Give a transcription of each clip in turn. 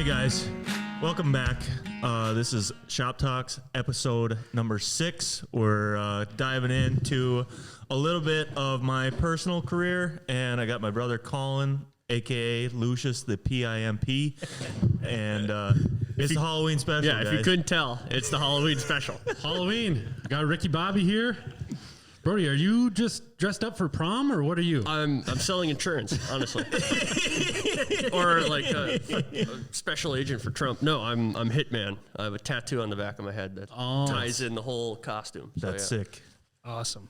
guys, welcome back. This is Shop Talks episode number 6. We're diving into a little bit of my personal career, and I got my brother Collin, aka Lucius the PIMP, and it's the Halloween special. Yeah, guys. if you couldn't tell, it's the Halloween special. Halloween. Got Ricky Bobby here. Brody, are you just dressed up for prom, or what are you? I'm selling insurance, honestly, or like a special agent for Trump. No, I'm Hitman. I have a tattoo on the back of my head that ties in the whole costume. That's sick. Awesome.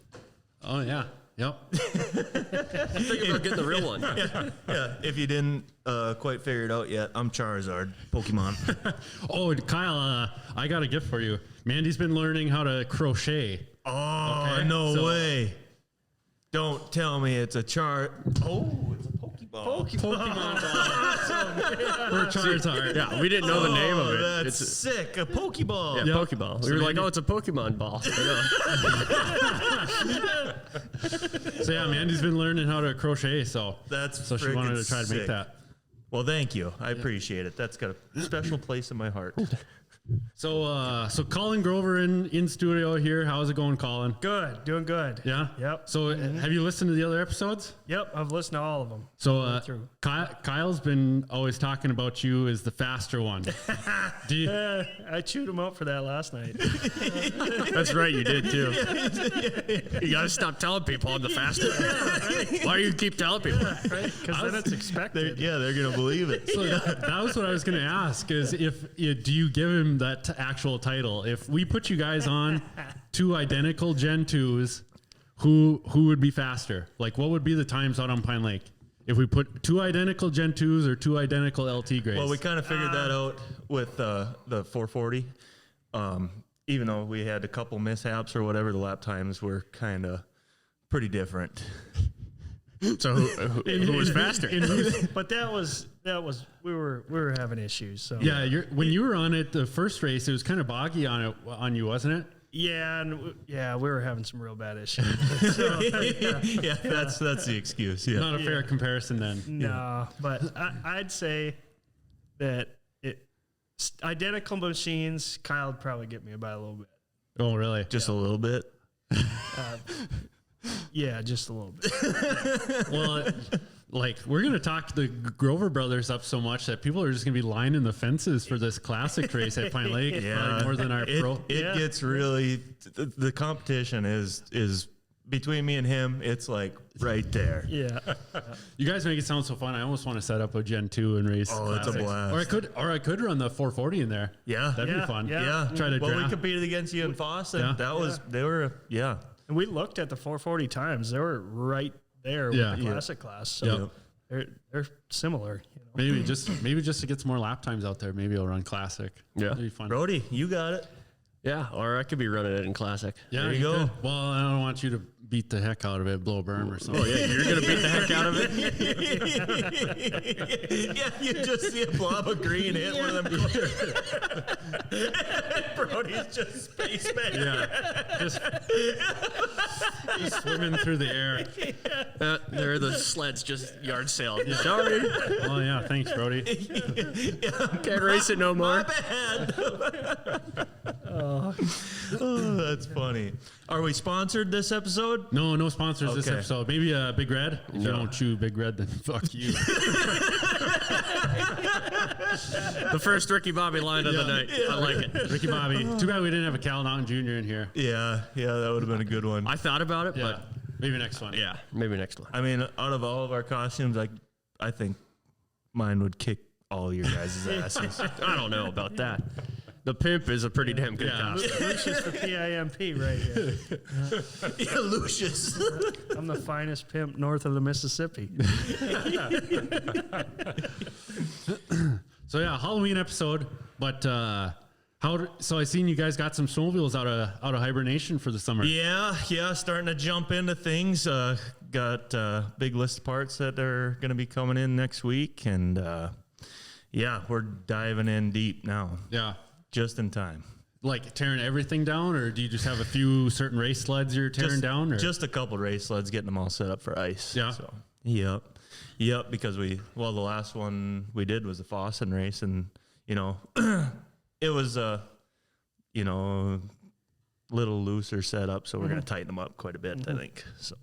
Oh, yeah. Yep. Think about getting the real one. Yeah, if you didn't quite figure it out yet, I'm Charizard, Pokemon. Oh, Kyle, I got a gift for you. Mandy's been learning how to crochet. Oh, Okay, no way. Don't tell me it's a chart. Oh, it's a Pokeball. Pokemon for Charizard. Yeah, we didn't know the name of it. That's sick. A Pokeball. Yeah, Pokeball. We were like, oh, it's a Pokemon ball. So, yeah, Mandy's been learning how to crochet, so she wanted to try to make sick. that. Well, thank you. I appreciate it. That's got a special place in my heart. So Collin Grover in studio here. How's it going, Collin? Good. Doing good. Yeah? Yep. So have you listened to the other episodes? Yep. I've listened to all of them. So Kyle's been always talking about you as the faster one. I chewed him out for that last night. That's right, you did too. You gotta stop telling people I'm the fastest. Why do you keep telling people? Because then it's expected. They're going to believe it. So that was what I was going to ask is do you give him that actual title? If we put you guys on 2 identical Gen 2s, who would be faster? Like, what would be the times out on Pine Lake if we put 2 identical Gen 2s or 2 identical LT grades? Well, we kind of figured that out with the 440. Even though we had a couple mishaps or whatever, the lap times were kind of pretty different. So who was faster? But that was we were having issues. So yeah, when you were on it the first race, it was kind of boggy on you, wasn't it? yeah, and we were having some real bad issues. So, Yeah, that's the excuse. Yeah. Not a fair comparison then. no, but I'd say that identical machines, Kyle would probably get me by a little bit. Oh, really? Just a little bit. Yeah, just a little bit. Well, like, we're going to talk the Grover brothers up so much that people are just going to be lining the fences for this classic race at Pine Lake. Yeah, more than our pro. It gets really, the competition is between me and him. It's like right there. Yeah. You guys make it sound so fun. I almost want to set up a Gen 2 and race. Oh, it's a classics. blast. Or I could run the 440 in there. Yeah. That'd be fun. Yeah. Try to Well, we draft. competed against you and Foss, and they were. And we looked at the 440 times; they were right there with the classic class. So they're similar. You know? Maybe just to get some more lap times out there. Maybe I'll run classic. Yeah. That'd be fun. Brody, you got it. Yeah, or I could be running it in classic. Yeah, there you go. could. Well, I don't want you to beat the heck out of it, blow a berm or something. Oh yeah, you're gonna beat the heck out of it. Yeah, you just see a blob of green hit one of them. Brody's just spaceman. Yeah, just swimming through the air. There are the sleds just yard sailed. Sorry, Oh yeah, thanks, Brody. can't race it no more. My bad. Oh, that's funny. Are we sponsored this episode? No sponsors this Okay. episode. Maybe Big Red. If you don't chew Big Red, then fuck you. The first Ricky Bobby line of the night. I like it. Ricky Bobby. Too bad we didn't have a Cal Naughton Jr. in here. Yeah, that would have been a good one. I thought about it, Yeah, maybe next one. but yeah, maybe next one. I mean, out of all of our costumes, I think mine would kick all your guys' asses. I don't know about that. The pimp is a pretty damn good costume. Lucius the PIMP right here. Yeah, Lucius. I'm the finest pimp north of the Mississippi. So yeah, Halloween episode. But so I seen you guys got some snowmobiles out of hibernation for the summer. Yeah, starting to jump into things. Got a big list of parts that are going to be coming in next week, and we're diving in deep now. Yeah. Just in time. Like tearing everything down, or do you just have a few certain race sleds you're tearing down? Or? Just a couple race sleds, getting them all set up for ice. Yeah. So, yep, because the last one we did was the Fossen race, and you know, it was a, you know, little looser setup, so we're gonna tighten them up quite a bit, I think. So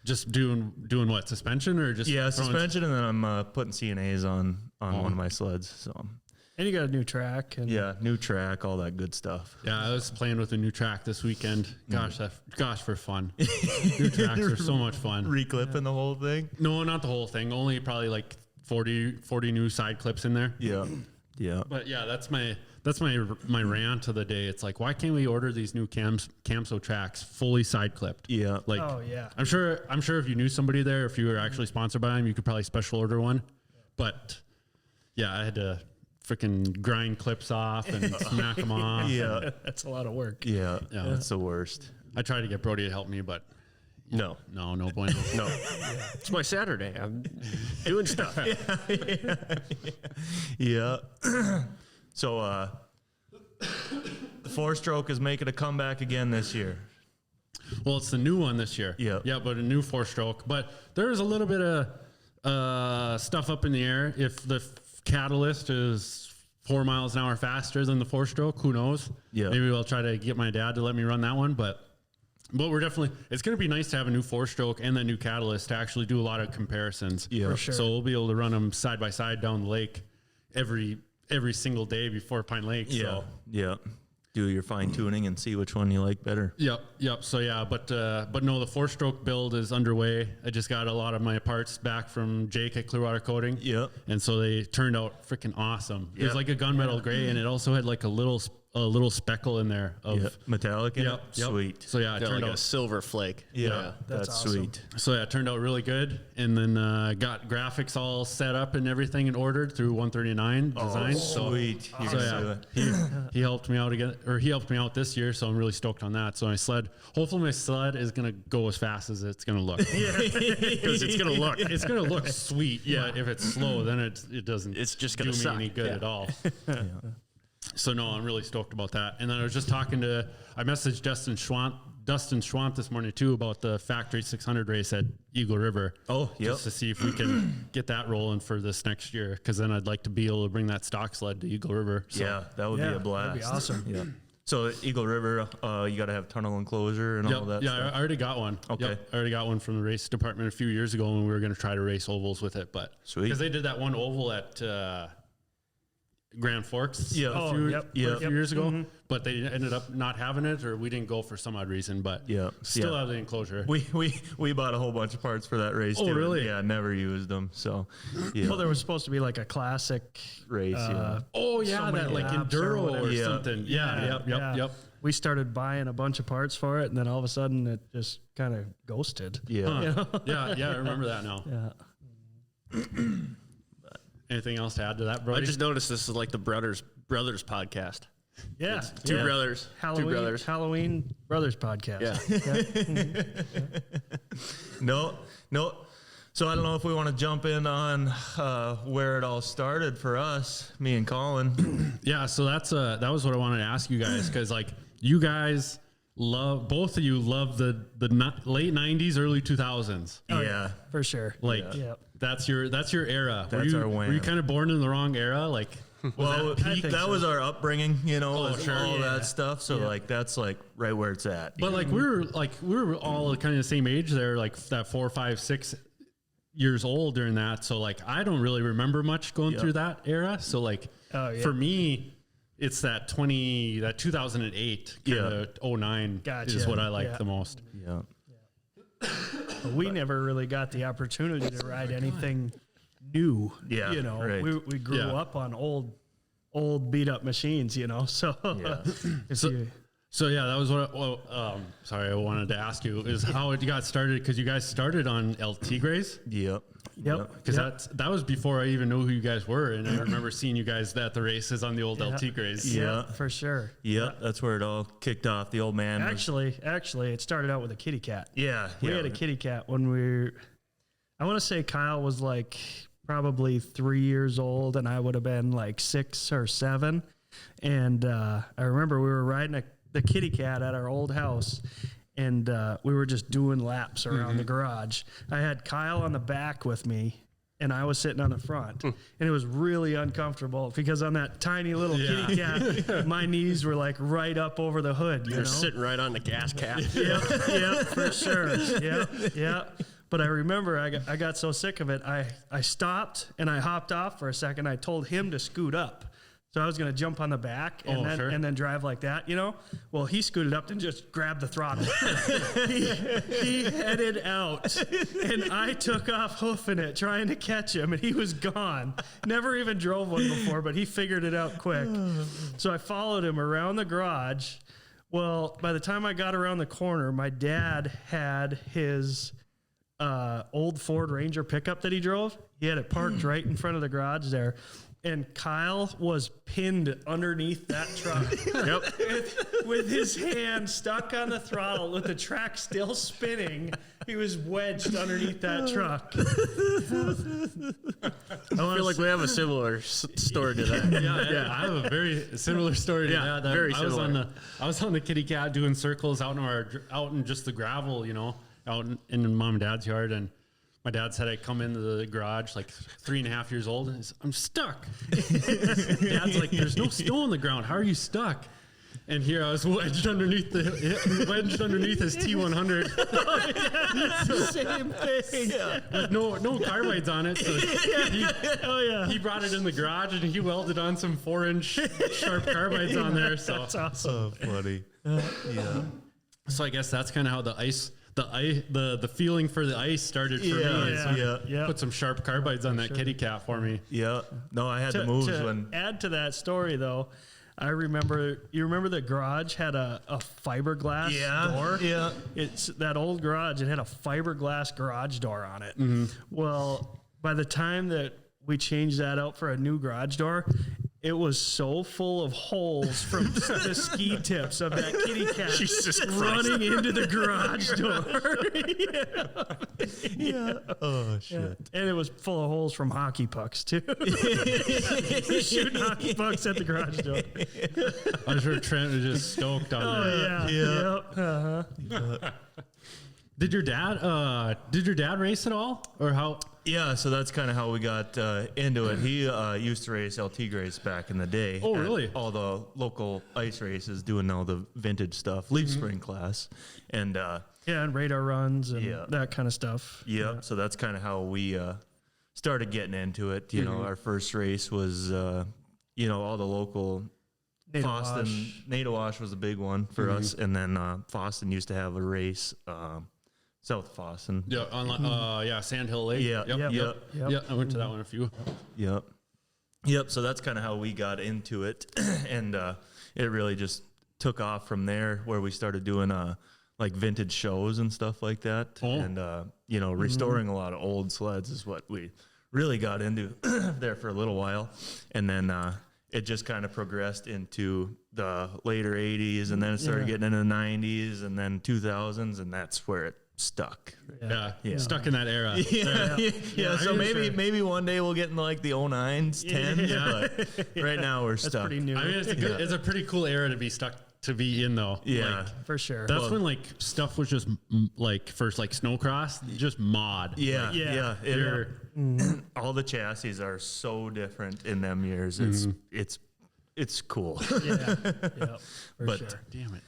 Just doing what, suspension or just suspension, and then I'm putting CNAs on one of my sleds. So And you got a new track. And new track, all that good stuff. Yeah, I was playing with a new track this weekend. Gosh, for fun. New tracks are so much fun. Reclipping the whole thing. No, not the whole thing. Only probably like 40 new side clips in there. Yeah. But yeah, that's my rant of the day. It's like, why can't we order these new Camso tracks fully side clipped? Yeah. Like, oh yeah. I'm sure if you knew somebody there, if you were actually sponsored by them, you could probably special order one. But yeah, I had to freaking grind clips off and smack them off. Yeah. That's a lot of work. Yeah. That's the worst. I tried to get Brody to help me, but No bueno. no. It's my Saturday. I'm doing stuff. Yeah. So the 4-stroke is making a comeback again this year. Well, it's the new one this year. Yeah. Yeah, but a new 4-stroke. But there's a little bit of stuff up in the air. If the catalyst is 4 miles an hour faster than the 4-stroke, who knows? Yeah. Maybe I'll try to get my dad to let me run that one. But we're definitely, it's going to be nice to have a new 4-stroke and that new catalyst to actually do a lot of comparisons. Yeah. For sure. So we'll be able to run them side by side down the lake every single day before Pine Lake. Yeah. So. Yeah. Do your fine tuning and see which one you like better. Yep. So yeah, but no, the 4-stroke build is underway. I just got a lot of my parts back from Jake at Clearwater Coating. Yep. And so they turned out freaking awesome. It was Yep. like a gunmetal gray, and it also had like a little speckle in there of Metallic in it? Yep. Sweet. So yeah, it turned like out a silver flake. Yeah. That's That's awesome. sweet. So yeah, it turned out really good, and then got graphics all set up and everything and ordered through 139 Design. Sweet. You So can do yeah, it. he helped me out again, or he helped me out this year, so I'm really stoked on that. So hopefully my sled is gonna go as fast as it's gonna look. Because it's gonna look sweet. Yeah, if it's slow, then it doesn't. It's just do gonna me suck. any good at all. So no, I'm really stoked about that. And then I was just I messaged Dustin Schwant this morning too about the factory 600 race at Eagle River. Oh, yep. Just to see if we can get that rolling for this next year, because then I'd like to be able to bring that stock sled to Eagle River. So, Yeah, that would be a blast. That'd be awesome. Yeah. So Eagle River, you got to have tunnel enclosure and all that. Yeah, stuff. I already got one. Okay. Yep, I already got one from the race department a few years ago when we were going to try to race ovals with it. But Sweet. because they did that one oval at Grand Forks Yeah. a Oh, few yep. years ago, but they ended up not having it, or we didn't go for some odd reason. But still have the enclosure. We bought a whole bunch of parts for that race. Oh, too. really? Yeah, never used them. So, yeah. Well, there was supposed to be like a classic Race, yeah. Oh yeah, so that many like laps or enduro or, whatever. Yeah. something. Yeah. Yep. We started buying a bunch of parts for it, and then all of a sudden it just kind of ghosted. Yeah. Huh. Yeah, I remember that now. Yeah. Anything else to add to that, bro? I just noticed this is like the brothers podcast. Yeah. Two Yeah. brothers. Halloween, Two brothers. Halloween Brothers podcast. Yeah. No. So I don't know if we want to jump in on where it all started for us, me and Collin. Yeah, so that was what I wanted to ask you guys, because like you guys both of you love the late 90s, early 2000s. Yeah. For sure. Like Yeah. that's your era. That's our Were you wham. kind of born in the wrong era? Like, Well, I think that so. was our upbringing, was sure. all Yeah. that stuff. So like that's like right where it's at. but like we were all kind of the same age there, like that 4, 5, 6 years old during that. So like I don't really remember much going through that era. So like for me, it's that 2008 kind of 09 Gotcha. is what I like Yeah. the most. Yeah. We never really got the opportunity to ride anything new. Yeah, right. We grew Yeah. up on old beat up machines, so Yeah. So yeah, that was what. Sorry, I wanted to ask you is how it got started, because you guys started on LT Grays. Yep. Yep. Because that was before I even knew who you guys were, and I remember seeing you guys at the races on the old LT Grays. Yeah. for sure. Yep. That's where it all kicked off. The old man. Actually, it started out with a kitty cat. Yeah. We had a kitty cat when I want to say Kyle was like probably 3 years old, and I would have been like 6 or 7. And I remember we were riding the kitty cat at our old house, and we were just doing laps around the garage. I had Kyle on the back with me, and I was sitting on the front, and it was really uncomfortable because on that tiny little kitty cat, my knees were like right up over the hood. You're sitting right on the gas cap. Yeah, for sure. Yeah. But I remember I got so sick of it, I stopped and I hopped off for a second. I told him to scoot up. So I was going to jump on the back and then drive like that, Well, he scooted up and just grabbed the throttle. he headed out, and I took off hoofing it, trying to catch him, and he was gone. Never even drove one before, but he figured it out quick. So I followed him around the garage. Well, by the time I got around the corner, my dad had his old Ford Ranger pickup that he drove. He had it parked right in front of the garage there. And Kyle was pinned underneath that truck with his hand stuck on the throttle with the track still spinning. He was wedged underneath that truck. I feel like we have a similar story to that. Yeah, I have a very similar story to that. Very similar. I was on the kitty cat doing circles out in just the gravel, out in Mom and Dad's yard, and my dad said I'd come into the garage like 3.5 years old, and he's, I'm stuck. Dad's like, there's no snow on the ground. How are you stuck? And here I was wedged underneath his T100. Same thing. With no carbides on it. So he brought it in the garage and he welded on some 4-inch sharp carbides on there. So that's awesome. Oh, funny. So I guess that's kind of how the feeling for the ice started for me. So put some sharp carbides on that kitty cat for me. Yeah. No, I had the moves when. Add to that story though, you remember the garage had a fiberglass door? Yeah. It's that old garage. It had a fiberglass garage door on it. Mm-hmm. Well, by the time that we changed that out for a new garage door, it was so full of holes from the ski tips of that kitty cat running into the garage door. Oh, shit. And it was full of holes from hockey pucks, too. Shooting hockey pucks at the garage door. I'm sure Trent was just stoked on that. Yeah. Did your dad race at all? Or how? Yeah, so that's kind of how we got into it. He used to race LT Grace back in the day. Oh, really? All the local ice races, doing all the vintage stuff, Leaf Spring class. And and radar runs and that kind of stuff. Yeah, so that's kind of how we started getting into it. You know, our first race was, all the local Nadewash was a big one for us. And then Foston used to have a race, South Foston. Yeah, on Sand Hill Lake. Yeah, Yeah, I went to that one a few. Yep. So that's kind of how we got into it, and it really just took off from there, where we started doing like vintage shows and stuff like that, and restoring a lot of old sleds is what we really got into there for a little while, and then it just kind of progressed into the later 80s, and then it started getting into the 90s, and then 2000s, and that's where it stuck. Stuck in that era. So maybe one day we'll get in like the 09s, 10s, but right now we're stuck. Pretty new. I mean, it's a pretty cool era to be stuck to be in, though. Yeah, for sure. That's when like stuff was just like first like snowcross, just mod. All the chassis are so different in them years. It's cool. For sure. Damn it.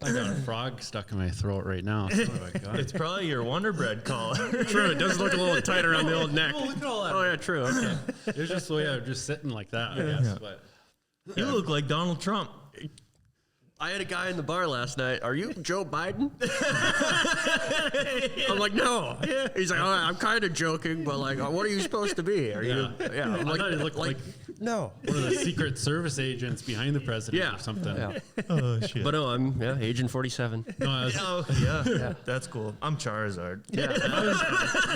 I got a frog stuck in my throat right now. So I got It's probably your Wonder Bread collar. True, it does look a little tight around the old neck. look at all that. Oh, yeah, true. Okay. It's just the way I'm just sitting like that, I guess. But You look like Donald Trump. I had a guy in the bar last night. Are you Joe Biden? I'm like, no. He's like, I'm kind of joking, but like, what are you supposed to be? Are you? Yeah. I'm I thought it looked like no. one of the Secret Service agents behind the president or something. Yeah. Oh shit. But no, I'm Agent 47. No, I was- That's cool. I'm Charizard. Yeah.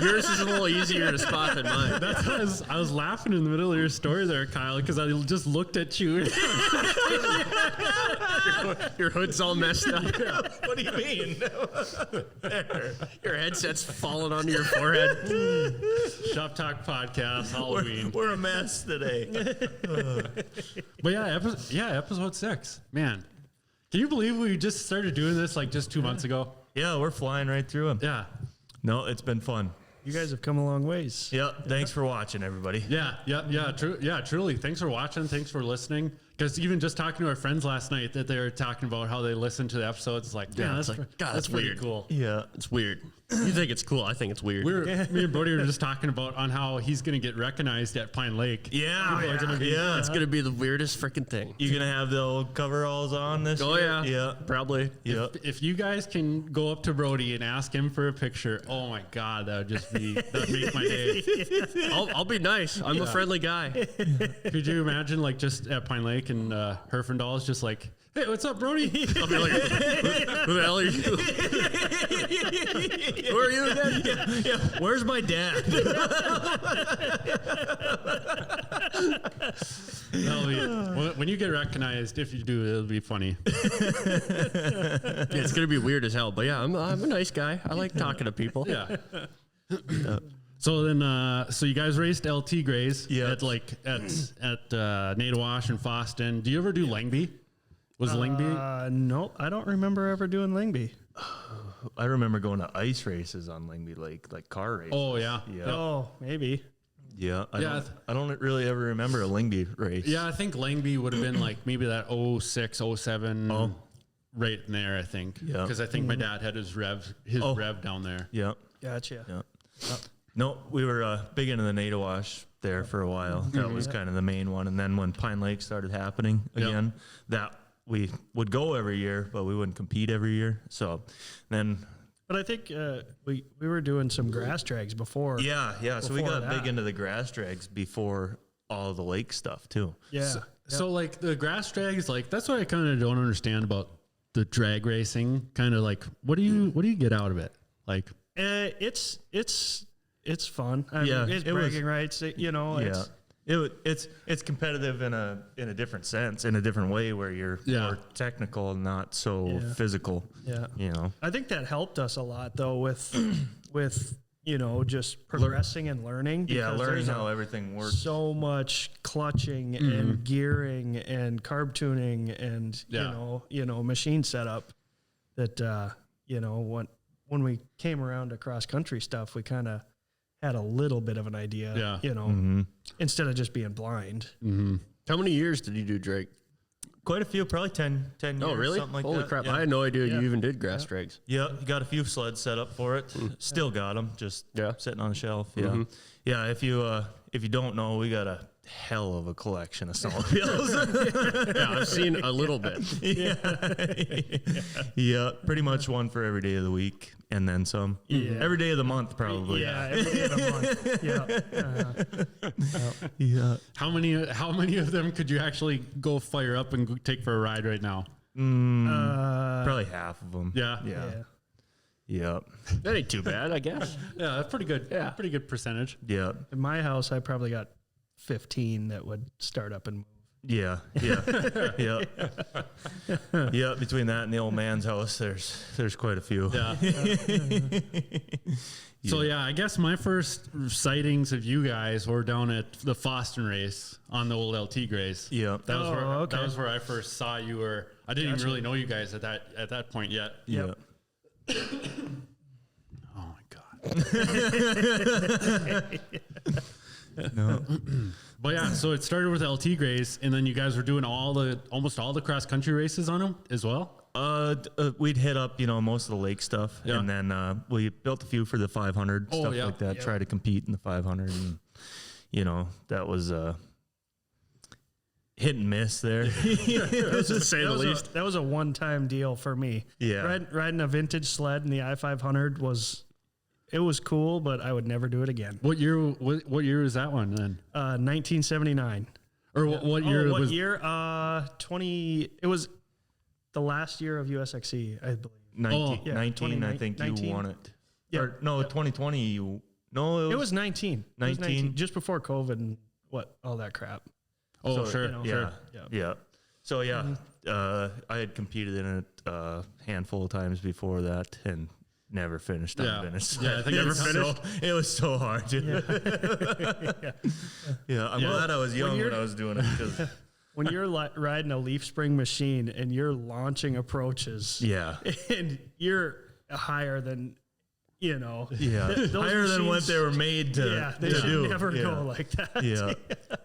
Yours is a little easier to spot than mine. That's I was laughing in the middle of your story there, Kyle, because I just looked at you. Your hood's all messed up. What do you mean? Your headset's falling onto your forehead. Shop Talk Podcast, Halloween. We're a mess today. But episode 6. Man, can you believe we just started doing this like just 2 months ago? Yeah, we're flying right through them. Yeah. No, it's been fun. You guys have come a long ways. Yep. Thanks for watching, everybody. Truly. Thanks for watching. Thanks for listening. Because even just talking to our friends last night, that they were talking about how they listened to the episodes, it's like, Yeah, it's like, God, that's pretty weird. cool. Yeah. It's weird. You think it's cool? I think it's weird. Me and Brody were just talking about on how he's going to get recognized at Pine Lake. Yeah. It's gonna be the weirdest freaking thing. You gonna have the old coveralls on this Oh year? yeah, Yeah. probably. Yeah. If you guys can go up to Brody and ask him for a picture, oh my God, that'd make my day. I'll be nice. I'm a friendly guy. Could you imagine like just at Pine Lake and Herfindahl is just like, hey, what's up, Brody? I'll be like, who the hell are you? Who are you again? Yeah. Where's my dad? When you get recognized, if you do, it'll be funny. Yeah, it's gonna be weird as hell. But yeah, I'm a nice guy. I like talking to people. Yeah. So then, so you guys raced LT Grays at Nadawash and Foston. Do you ever do Langby? Was Langby? No, I don't remember ever doing Lingby. I remember going to ice races on Lingby Lake, like car races. Oh yeah. Yeah. Oh, maybe. Yeah. I don't really ever remember a Lingby race. Yeah, I think Langby would have been like maybe that 06, 07 right in there, I think. Yeah. Because I think my dad had his rev down there. Yeah. Gotcha. Yeah. No, we were big into the Nadawash there for a while. That was kind of the main one. And then when Pine Lake started happening again, that we would go every year, but we wouldn't compete every year. So then... But I think we were doing some grass drags before. Yeah. So we got that. big into the grass drags before all the lake stuff too. Yeah. So like the grass drags, like that's what I kind of don't understand about the drag racing. Kind of like, what do you get out of it? Like, it's fun. Yeah, it's it was- bragging rights. It's competitive in a different sense, in a different way, where you're more technical, not so physical. Yeah. You know. I think that helped us a lot though with just progressing and learning. Yeah, because learning there's how everything works. so much clutching and gearing and carb tuning and machine setup that when we came around to cross country stuff, we kind of had a little bit of an idea. Instead of just being blind. How many years did you do Drake? Quite a few, probably 10 years. Oh, really? Something like Holy that. crap! Yeah. I had no idea you even did grass drags. Yeah, you got a few sleds set up for it. Still got them, just sitting on the shelf. Yeah, yeah. If you don't know, we got a hell of a collection of snowmobiles. Yeah, I've seen a little bit. Yeah, pretty much one for every day of the week, and then some. Yeah. Every day of the month, probably. Yeah, every day of the month. Yeah. how many of them could you actually go fire up and go take for a ride right now? Probably half of them. Yeah. Yep. That ain't too bad, I guess. Yeah, that's pretty good. Yeah. Pretty good percentage. Yeah. In my house, I probably got 15 that would start up and move. Yeah. Yeah. Between that and the old man's house, there's quite a few. Yeah. So yeah, I guess my first sightings of you guys were down at the Foston race on the old LT Grays. Yeah. That was where I first saw you. I didn't even really know you guys at that point yet. Yeah. Oh my god. No. But yeah, so it started with LT Grays, and then you guys were doing almost all the cross country races on them as well. We'd hit up, most of the lake stuff, Yeah. and then we built a few for the 500 stuff yeah. like that. Try to compete in the 500, and that was hit and miss there. To say the least. That was a one-time deal for me. Yeah. Riding a vintage sled in the I-500 was cool, but I would never do it again. What year was that one then? 1979. Or what year? What year? 20. It was the last year of USXE, I believe. 19, I think 19. you won it. Yeah. Or, no, 2020. It was 19. 19? Just before COVID and all that crap. Oh, So, sure. Yeah. Yeah. Yeah. So I had competed in it a handful of times before that, and never finished. Unfinished. Yeah, I think never finished. It was so hard. Yeah. I'm glad I was young when I was doing it. 'Cause When you're riding a leaf spring machine and you're launching approaches, yeah. and you're higher than you know, Yeah, those higher than what machines- they were made to, Yeah, they to should do. never yeah. go like that. Yeah,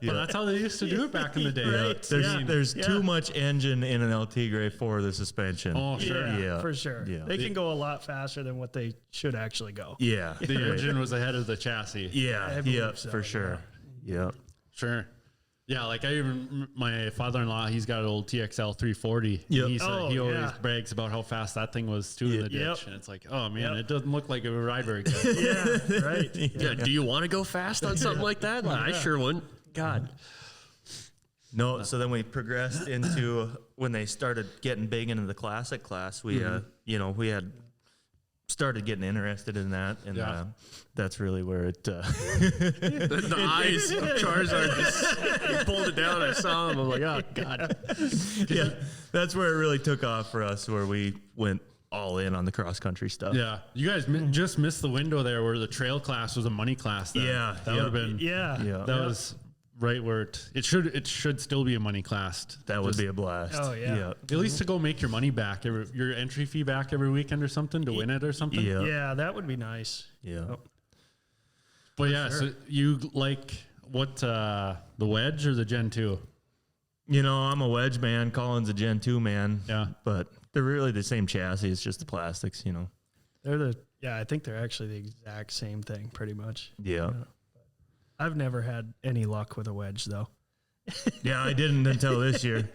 yeah. But that's how they used to do it back in the day. Right. There's Yeah. too much engine in an LT Gray for the suspension. Oh, sure. Yeah, Yeah. for sure. Yeah. They can go a lot faster than what they should actually go. Yeah, The engine was ahead of the chassis. yeah, I believe yeah, so, for sure. Yeah. Sure. Yeah, like my father-in-law, he's got an old TXL 340. Yep. He said Oh, he always yeah. brags about how fast that thing was too in the ditch. Yep. And it's like, oh man, Yep. it doesn't look like a rivalry car. Yeah, right. Yeah. Do you want to go fast on something like that? I sure wouldn't. God. No, so then we progressed into when they started getting big into the classic class. We, we had started getting interested in that, and Yeah. that's really where it. The eyes of Charizard just he pulled it down. I saw him. I'm like, oh God. yeah, that's where it really took off for us, where we went all in on the cross country stuff. Yeah. You guys just missed the window there where the trail class was a money class. Then. Yeah, That yeah. would have been, Yeah. Yeah. that was right where it should still be a money class. That would be a blast. Oh, yeah. At least to go make your money back, your entry fee back every weekend or something to win it or something. Yeah. Yeah, that would be nice. Yeah. Oh. But yeah, so you like what, the wedge or the Gen 2? You know, I'm a wedge man. Collin's a Gen 2 man. Yeah. But they're really the same chassis. It's just the plastics, you know. I think they're actually the exact same thing pretty much. Yeah. I've never had any luck with a wedge though. Yeah, I didn't until this year.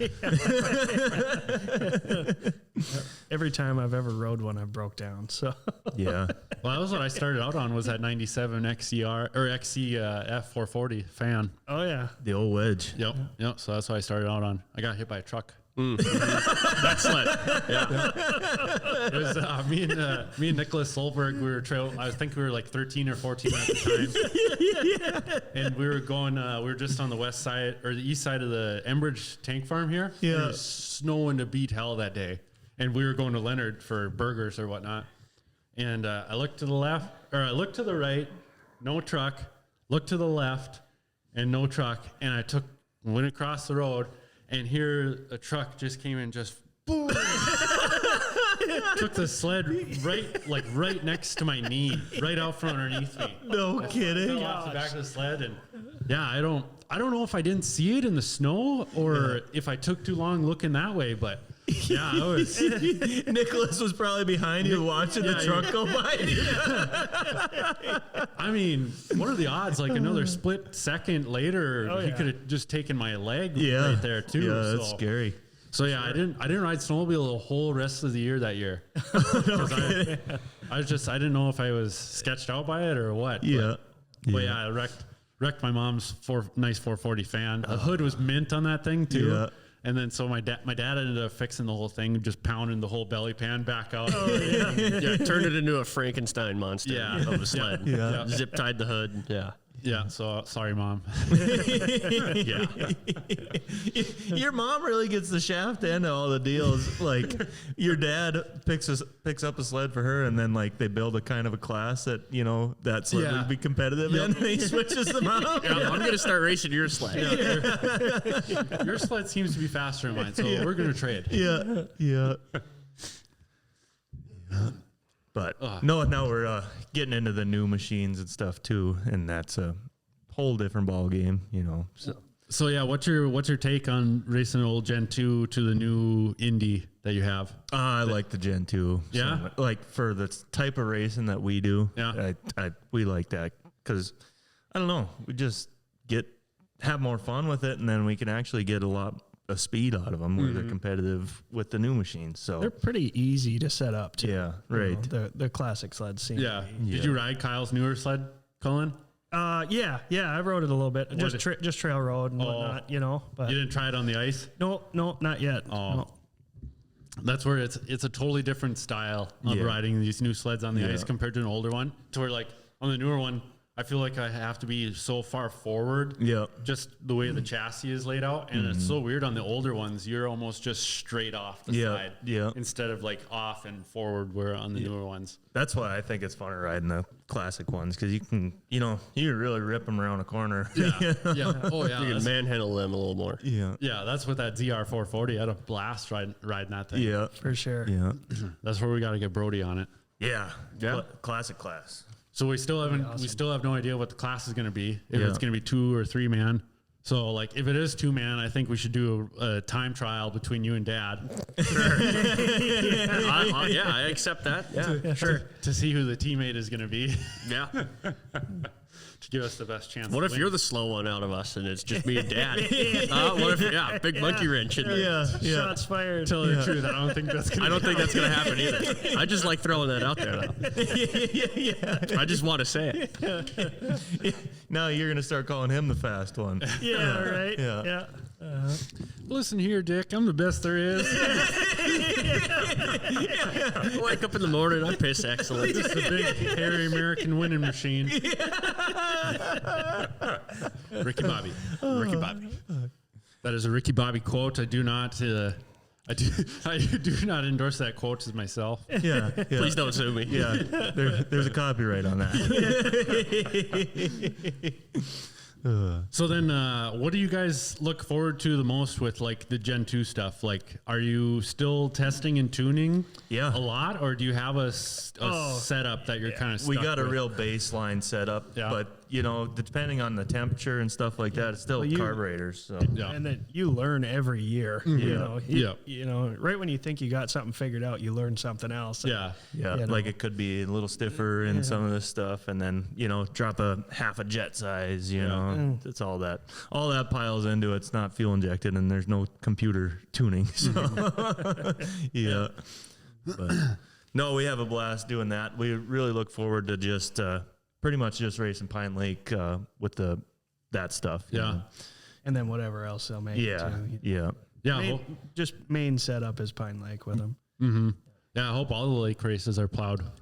Every time I've ever rode one, I've broke down. So Yeah. Well, that was what I started out on, was that 97 XCR or XCF 440 fan. oh yeah. The old wedge. Yep. So that's what I started out on. I got hit by a truck. That's Sled. It was me and Nicholas Solberg. I think we were like 13 or 14 at the time. And we were going. We were just on the west side or the east side of the Enbridge tank farm here. Yeah. It was snowing to beat hell that day, and we were going to Leonard for burgers or whatnot. And I looked to the left, or I looked to the right, no truck. Looked to the left, and no truck. And I went across the road. And here a truck just came in, just boom, took the sled right next to my knee, right out from underneath me. No kidding. Fell off the back of the sled, and yeah, I don't know if I didn't see it in the snow or if I took too long looking that way, but yeah, I was. Nicholas was probably behind you watching the truck go by. I mean, what are the odds? Like another split second later, he yeah. could have just taken my leg Yeah. right there too. Yeah, that's so. scary. So yeah, I didn't ride snowmobile the whole rest of the year that year. 'Cause I didn't know if I was sketched out by it or what. Yeah. But yeah, I wrecked my mom's nice 440 fan. The hood was mint on that thing too. Yeah. And then so my dad ended up fixing the whole thing, just pounding the whole belly pan back out. Yeah, turned it into a Frankenstein monster Yeah. of a sled. Yeah. Zip tied the hood. Yeah. Yeah. So sorry, Mom. Yeah. Your mom really gets the shaft end of all the deals. Like your dad picks up a sled for her, and then like they build a kind of a class that that sled Yeah. would be competitive in. And he switches them out. Yeah, I'm gonna start racing your sled. Your sled seems to be faster than mine, so we're gonna trade. Yeah, yeah. But now we're getting into the new machines and stuff too, and that's a whole different ball game, So yeah, what's your take on racing an old Gen 2 to the new Indy that you have? I like the Gen 2. Yeah? like for the type of racing that we do. Yeah. We like that because I don't know, we just have more fun with it, and then we can actually get a lot of speed out of them where they're competitive with the new machines. So They're pretty easy to set up too. yeah, right. The classic sled scene. Yeah. Did you ride Kyle's newer sled, Colin? Yeah, I rode it a little bit. Was Just trail road and whatnot, But You didn't try it on the ice? no, not yet. Oh. No. That's where it's a totally different style of Yeah. riding these new sleds on the Yeah. ice compared to an older one. To where like on the newer one, I feel like I have to be so far forward. Yeah. Just the way the chassis is laid out. And it's so weird on the older ones, you're almost just straight off the Yeah, side. yeah. Instead of like off and forward where on the newer ones. That's why I think it's funner riding the classic ones, because you can, you can really rip them around a corner. Yeah. Yeah. Oh yeah. You can That's, manhandle them a little more. Yeah. yeah, that's what that ZR440. I had a blast riding that thing. Yeah. For sure. Yeah. That's where we got to get Brody on it. Yeah. Yeah. Classic class. So we still haven't. Awesome. We still have no idea what the class is going to be. If Yeah. it's going to be 2 or 3 man. So like, if it is 2 man, I think we should do a time trial between you and Dad. I accept that. Yeah, sure. To see who the teammate is going to be. Yeah. To give us the best chance. What to if win. you're the slow one out of us and it's just me and Dad? What if, big monkey wrench. And Yeah. Shots fired. Tell the truth, I don't think that's going to I don't think that's going to happen either. I just like throwing that out there, though. I just want to say it. Now you're gonna start calling him the fast one. Yeah, right. Yeah. Yeah. Listen here, Dick. I'm the best there is. I wake up in the morning, I piss excellent. It's the big, hairy American winning machine. Ricky Bobby. Ricky Bobby. That is a Ricky Bobby quote. I do not endorse that quote as myself. Yeah. Please don't sue me. Yeah. There's a copyright on that. So then, what do you guys look forward to the most with like the Gen 2 stuff? Like, are you still testing and tuning Yeah. a lot, or do you have a setup that you're kind of We got a real baseline setup, Yeah. but depending on the temperature and stuff like that, it's still carburetors. So Yeah. And then you learn every year. Yeah. You know, right when you think you got something figured out, you learn something else. Yeah. yeah, You know. like it could be a little stiffer in some of this stuff, and then drop a half a jet size. It's all that piles into it. It's not fuel injected, and there's no computer tuning. So yeah, but no, we have a blast doing that. We really look forward to just pretty much just racing Pine Lake with that stuff. you Yeah. know. And then whatever else they'll make. Yeah, too. yeah. Yeah. Just main setup is Pine Lake with them. Mm-hmm. Yeah. I hope all the lake races are plowed. Won't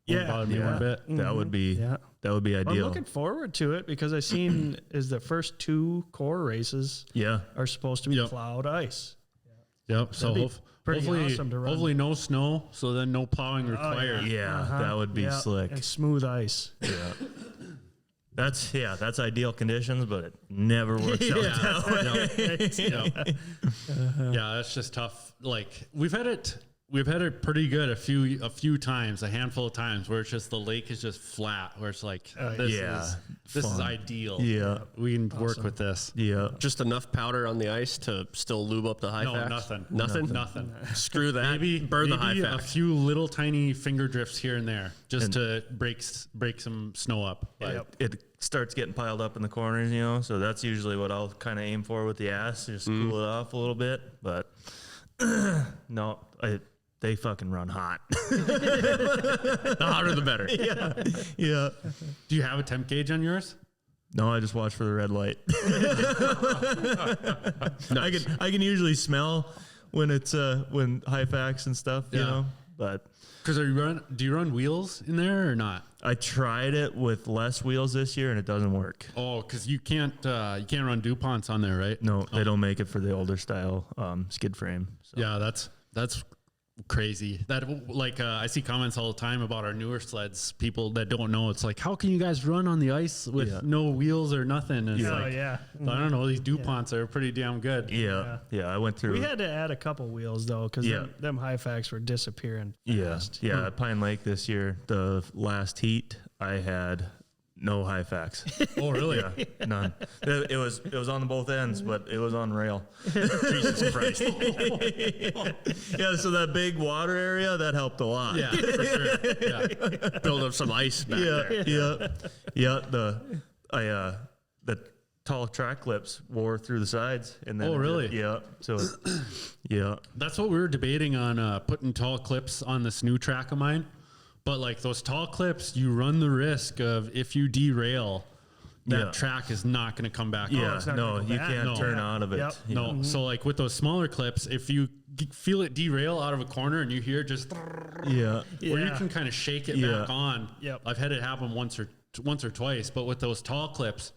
Yeah. bother me one bit. That would be Yeah. that would be I'm ideal. looking forward to it because I seen is the first 2 core races Yeah, are supposed to be Yep. plowed ice. Yep. So That'd be pretty hopefully, awesome to run. hopefully no snow. So then no plowing required. yeah, Uh-huh. that would be Yeah. slick. And smooth ice. Yeah. That's ideal conditions, but it never works out that way. Yeah, that's just tough. Like we've had it pretty good a few times, a handful of times where it's just the lake is just flat, where it's like this is fun. ideal. Yeah. We can work with this. Yeah. Just enough powder on the ice to still lube up the high No, facts? nothing. Nothing? Nothing. Screw that. Maybe Burn the high a facts. few little tiny finger drifts here and there just to break some snow up. But It starts getting piled up in the corners, so that's usually what I'll kind of aim for with the ass, just cool it off a little bit. But no, they fucking run hot. The hotter the better. Yeah. do you have a temp gauge on yours? No, I just watch for the red light. I can usually smell when it's when high facts and stuff, But Because do you run wheels in there or not? I tried it with less wheels this year and it doesn't work. Oh, because you can't run DuPonts on there, right? No, they don't make it for the older style skid frame. So. Yeah, that's crazy. That I see comments all the time about our newer sleds. People that don't know, it's like, how can you guys run on the ice with no wheels or nothing? And it's Oh, like, yeah. I don't know. These DuPonts are pretty damn good. Yeah. I went through. We had to add a couple wheels, though, because them high facts were disappearing fast. Yeah. At Pine Lake this year, the last heat, I had no high facts. Oh, really? Yeah, none. It was on both ends, but it was on rail. Jesus Christ. Yeah, so that big water area that helped a lot. Yeah, for sure. Yeah. Build up some ice back there. Yeah. The tall track clips wore through the sides, and then Oh, really? Yeah. So yeah. That's what we were debating on putting tall clips on this new track of mine. But like those tall clips, you run the risk of if you derail, that track is not going to come back. Yeah, it's not no, gonna go you back. can't No. turn out of it. Yep. Yeah. No, so like with those smaller clips, if you feel it derail out of a corner and you hear just, Yeah. or you can kind of shake it back on. Yep. I've had it happen once or twice, but with those tall clips,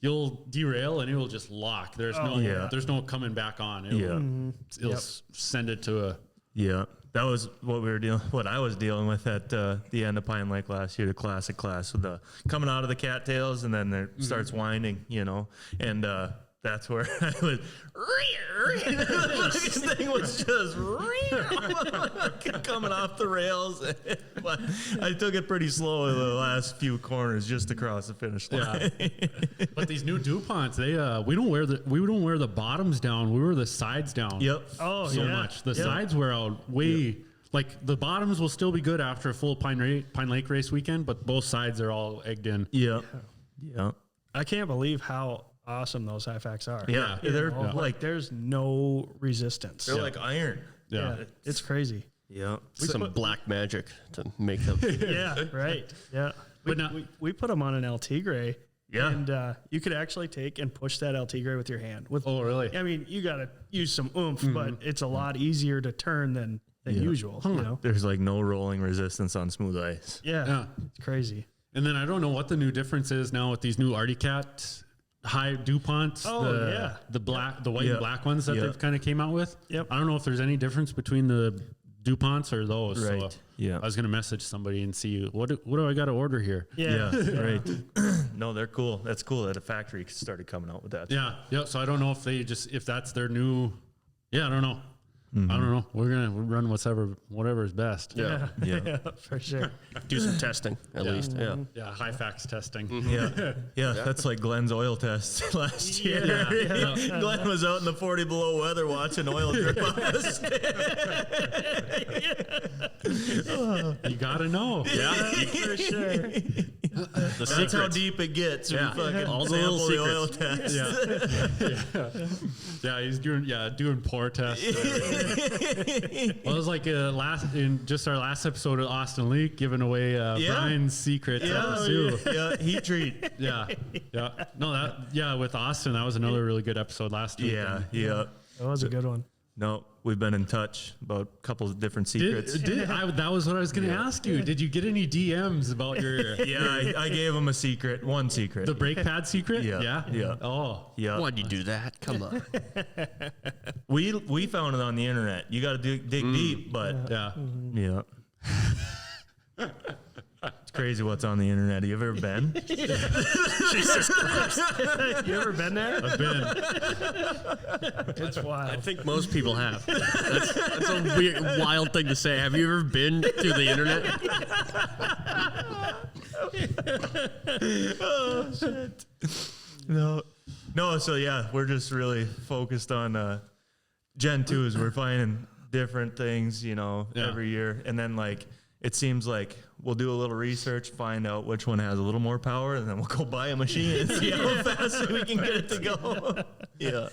you'll derail and it will just lock. There's no coming back on. It'll send it to a. Yeah. That was what I was dealing with at the end of Pine Lake last year, the classic class with the coming out of the cattails and then it starts winding, and the that's where I was. This thing was just coming off the rails. But I took it pretty slow in the last few corners just to cross the finish line. Yeah. But these new DuPonts, they we don't wear the bottoms down. We wear the sides down. Yep. Oh, So yeah. much. The sides wear out way. Like the bottoms will still be good after a full Pine Lake race weekend, but both sides are all egged in. Yep. Yep. I can't believe how awesome those high facts are. Yeah. You They're know, like there's no resistance. they're like iron. Yeah. It's crazy. Yep. Some black magic to make them. Yeah, right. Yeah. But now- we put them on an LT gray. Yeah. And you could actually take and push that LT gray with your hand. Oh, really? I mean, you got to use some oomph, but it's a lot easier to turn than usual. You know? There's like no rolling resistance on smooth ice. Yeah. Yeah. It's crazy. And then I don't know what the new difference is now with these new Articat high DuPonts. Oh, yeah. The white Yeah. and black ones that Yeah. they've kind of came out with. Yep. I don't know if there's any difference between the DuPonts or those. Right. So Yeah. I was gonna message somebody and see what do I got to order here. Yeah. Right. No, they're cool. That's cool that a factory started coming out with that. Yeah. Yeah. So I don't know if that's their new. Yeah. I don't know. I don't know. We're gonna run whatever is best. Yeah. Yeah. For sure. Do some testing at least. Yeah. Yeah. High fax testing. Yeah. Yeah. That's like Glenn's oil test last year. Yeah. Glenn was out in the 40 below weather watching oil drip off the stick. You gotta know. Yeah. For sure. That's how deep it gets. Yeah. We fucking All the little sample the oil secrets. test. Yeah, he's doing pour tests. Well, it was like just our last episode of Austin Leak, giving away Brian's secret at the zoo. Yeah. Heat treat. Yeah, with Austin, that was another really good episode last week. Yeah. Yeah. That was a good one. No, we've been in touch about a couple of different secrets. That was what I was going to ask you. Did you get any DMs about your Yeah, I gave him a secret. One secret. the brake pad secret? Yeah, yeah. Oh, Yeah. Why'd you do that? Come on. We found it on the internet. You got to dig deep, but yeah. yeah. It's crazy what's on the internet. Have you ever been? Jesus Christ. You ever been there? I've been. It's wild. I think most people have. That's a weird, wild thing to say. Have you ever been to the internet? Oh shit. No. So yeah, we're just really focused on Gen 2s. We're finding different things, every year, and then like it seems like we'll do a little research, find out which one has a little more power, and then we'll go buy a machine and see how fast we can get it to go. Yeah.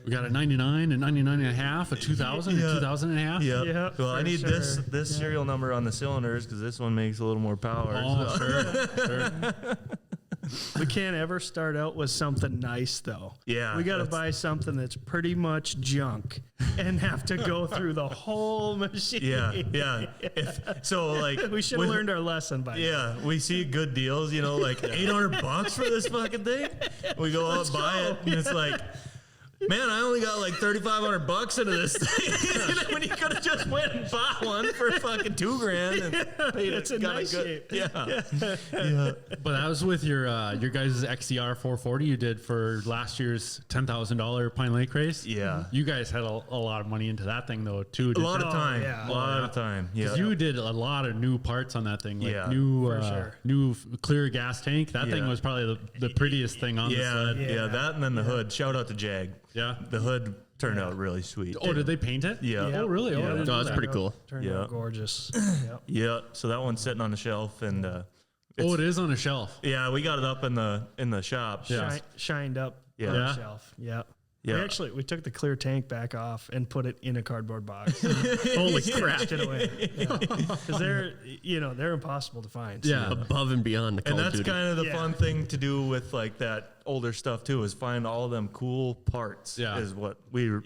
We got a 99, a 99 and a half, a 2000, a 2000 and a half. Yeah. Yeah, Well, I for need sure. this serial number on the cylinders because this one makes a little more power. Oh, so- sure. We can't ever start out with something nice, though. Yeah, We got to that's- buy something that's pretty much junk and have to go through the whole machine. Yeah. So like We should have learned our lesson by now. Yeah, we see good deals, like $800 for this fucking thing. We go out and buy it, and it's like, man, I only got like $3,500 into this thing. When you could have just went and bought one for fucking $2,000 and paid It's it. in Got nice a shape. Yeah. But that was with your guys' XCR 440 you did for last year's $10,000 Pine Lake race. Yeah. You guys had a lot of money into that thing though too. A lot of time. yeah. A lot of time. Yeah. You did a lot of new parts on that thing, like Yeah, new clear gas tank. That thing Yeah. was probably the prettiest thing on the sled. Yeah, that and then the hood. Shout out to JAG. Yeah. The hood turned out really sweet. Oh, did they paint it? Yeah. Oh, really? Oh, I didn't No, know that's that. pretty cool. Turned Yeah. out gorgeous. Yep. Yeah. So that one's sitting on the shelf, and Oh, it is on a shelf. yeah, we got it up in the shop. Yeah. Shined up Yeah. on the Yeah. shelf. Yep. Yeah. We took the clear tank back off and put it in a cardboard box. Holy crap. Stashed it away. Because they're impossible to find. So. Yeah. Above and beyond the Call And of that's Duty. kind of the Yeah. fun thing to do with like that older stuff too, is find all of them cool parts. Yeah. Is what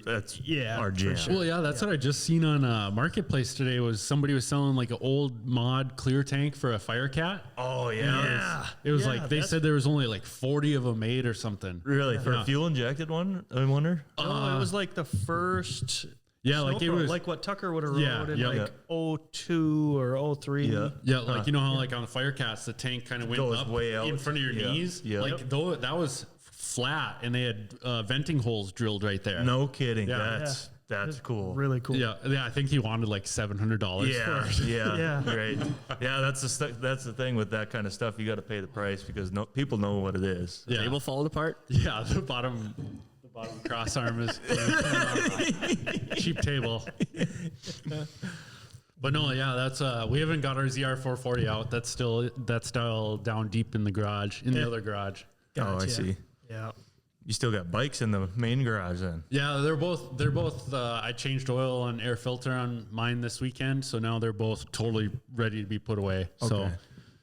that's Yeah, our for jam. sure. Well, yeah, that's what I just seen on Marketplace today. Was somebody was selling like an old mod clear tank for a Firecat. Oh yeah. Yeah. It was Yeah, like they that's- said there was only like 40 of them made or something. Really? For Yeah. a fuel injected one, I wonder? No, it was like the first. Yeah, like it Snowpro, was like what Tucker would have Yeah, rode in yeah. like 02 or 03. Yeah. Yeah, like you know how like on the Firecats the tank kind of went Goes up way out. in front of your Yeah. knees. Yeah. Like though that was flat, and they had venting holes drilled right there. No kidding. Yeah. That's cool. Really cool. Yeah, I think he wanted like $700 Yeah, for it. yeah, right. Yeah, that's the thing with that kind of stuff. You got to pay the price because people know what it is. Yeah. Table falling apart. Yeah, the bottom cross arm is cheap table. But no, yeah, that's we haven't got our ZR440 out. That's still down deep in the garage, in the other garage. Oh, I see. Yeah. You still got bikes in the main garage then? Yeah, they're both. I changed oil and air filter on mine this weekend, so now they're both totally ready to be put away. Okay.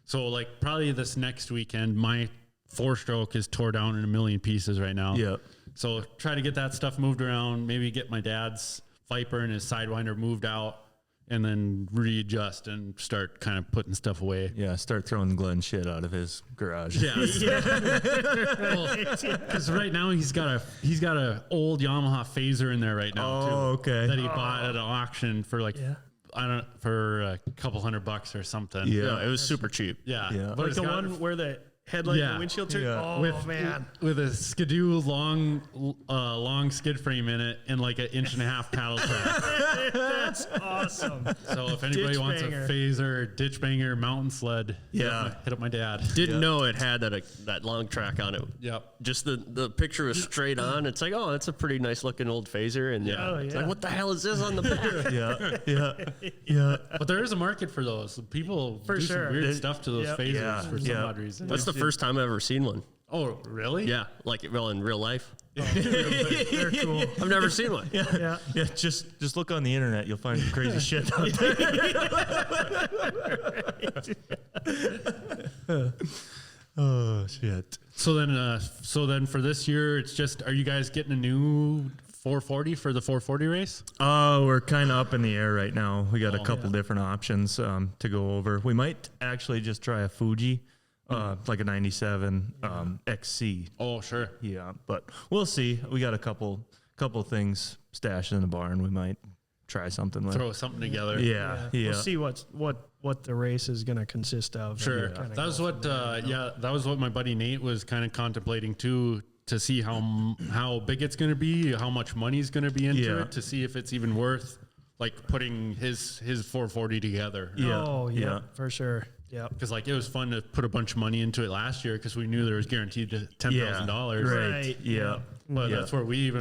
So like probably this next weekend, my 4-stroke is tore down in a million pieces right now. Yeah. So try to get that stuff moved around. Maybe get my dad's Viper and his Sidewinder moved out, and then readjust and start kind of putting stuff away. Yeah, start throwing Glenn shit out of his garage. Yeah, because right now he's got a old Yamaha Phaser in there right now too. Oh, okay. That he bought at an auction for like for a couple $100 or something. Yeah. It was super cheap. Yeah, Yeah. But Like it's the got- one where the headlight Yeah. and windshield turn. Yeah. Oh, man. with a Skidoo long skid frame in it and like an 1.5-inch paddle track. That's awesome. So if anybody Ditch wants banger. a Phaser, ditch banger, mountain sled, Yeah. hit up my dad. Didn't know it had that long track on it. Yep. Just the picture was straight on. It's like, oh, that's a pretty nice looking old Phaser. And Oh, it's yeah. like, what the hell is this on the back? Yeah. But there is a market for those. People For do sure. some weird stuff to those Yep. Phasers Yeah. for some odd reason. That's the first time I've ever seen one. Oh, really? Yeah, like in real life. They're cool. I've never seen one. Yeah. Yeah, just look on the internet. You'll find some crazy shit out there. Oh, shit. So then for this year, it's just, are you guys getting a new 440 for the 440 race? We're kind of up in the air right now. We got a couple different options to go over. We might actually just try a Fuji, like a 97 XC. Oh, sure. Yeah, but we'll see. We got a couple things stashed in the barn. We might try something with. Throw something together. Yeah. We'll see what the race is going to consist of. Sure. and kinda That was go what, from there. that was what my buddy Nate was kind of contemplating too, to see how big it's going to be, how much money's going to be into Yeah. it, to see if it's even worth like putting his 440 together. Yeah. Oh, yeah, Yeah. for sure. Yeah. Because like it was fun to put a bunch of money into it last year because we knew there was guaranteed $10,000. Right. Yeah. But Yeah. that's where we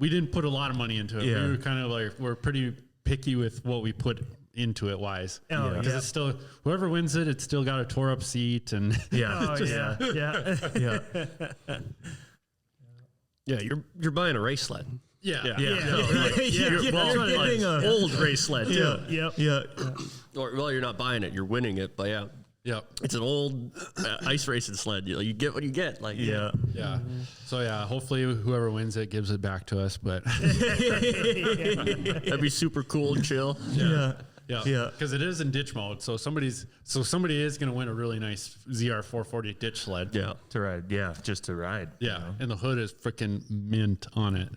didn't put a lot of money into it. Yeah. We were kind of like, we're pretty picky with what we put into it wise. Oh, Yeah. Because yeah. it's still, whoever wins it, it's still got a tore up seat and Yeah. Oh, yeah. Yeah. Yeah. Yeah, you're buying a race sled. yeah. Yeah. Well, old race sled too. Yep. Yeah. Or you're not buying it. You're winning it. But yeah, Yep. it's an old ice racing sled. You get what you get. Like Yeah. Yeah. So yeah, hopefully whoever wins it gives it back to us. But that'd be super cool and chill. Yeah. yeah, because it is in ditch mode. So somebody is going to win a really nice ZR440 ditch sled. Yeah. To ride. Yeah. Just to ride. Yeah, and the hood is freaking mint on it.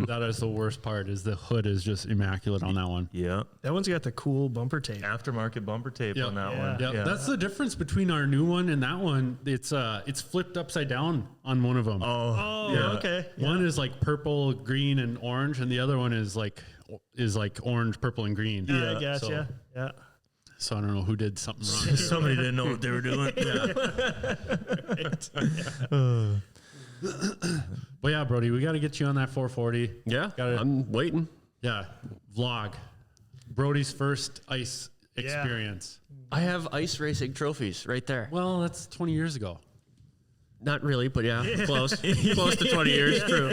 That is the worst part. Is the hood is just immaculate on that one. Yeah. That one's got the cool bumper tape. Aftermarket bumper tape Yeah. on that Yeah. one. Yeah, that's the difference between our new one and that one. It's flipped upside down on one of them. Oh. Oh, okay. One is like purple, green, and orange, and the other one is like orange, purple, and green. I gotcha. So, Yeah. so I don't know who did something wrong. Somebody didn't know what they were doing. But yeah, Brody, we got to get you on that 440. Yeah. Gotta- I'm waiting. Yeah, vlog. Brody's first ice experience. I have ice racing trophies right there. Well, that's 20 years ago. Not really, but yeah, close. Close to 20 years. True.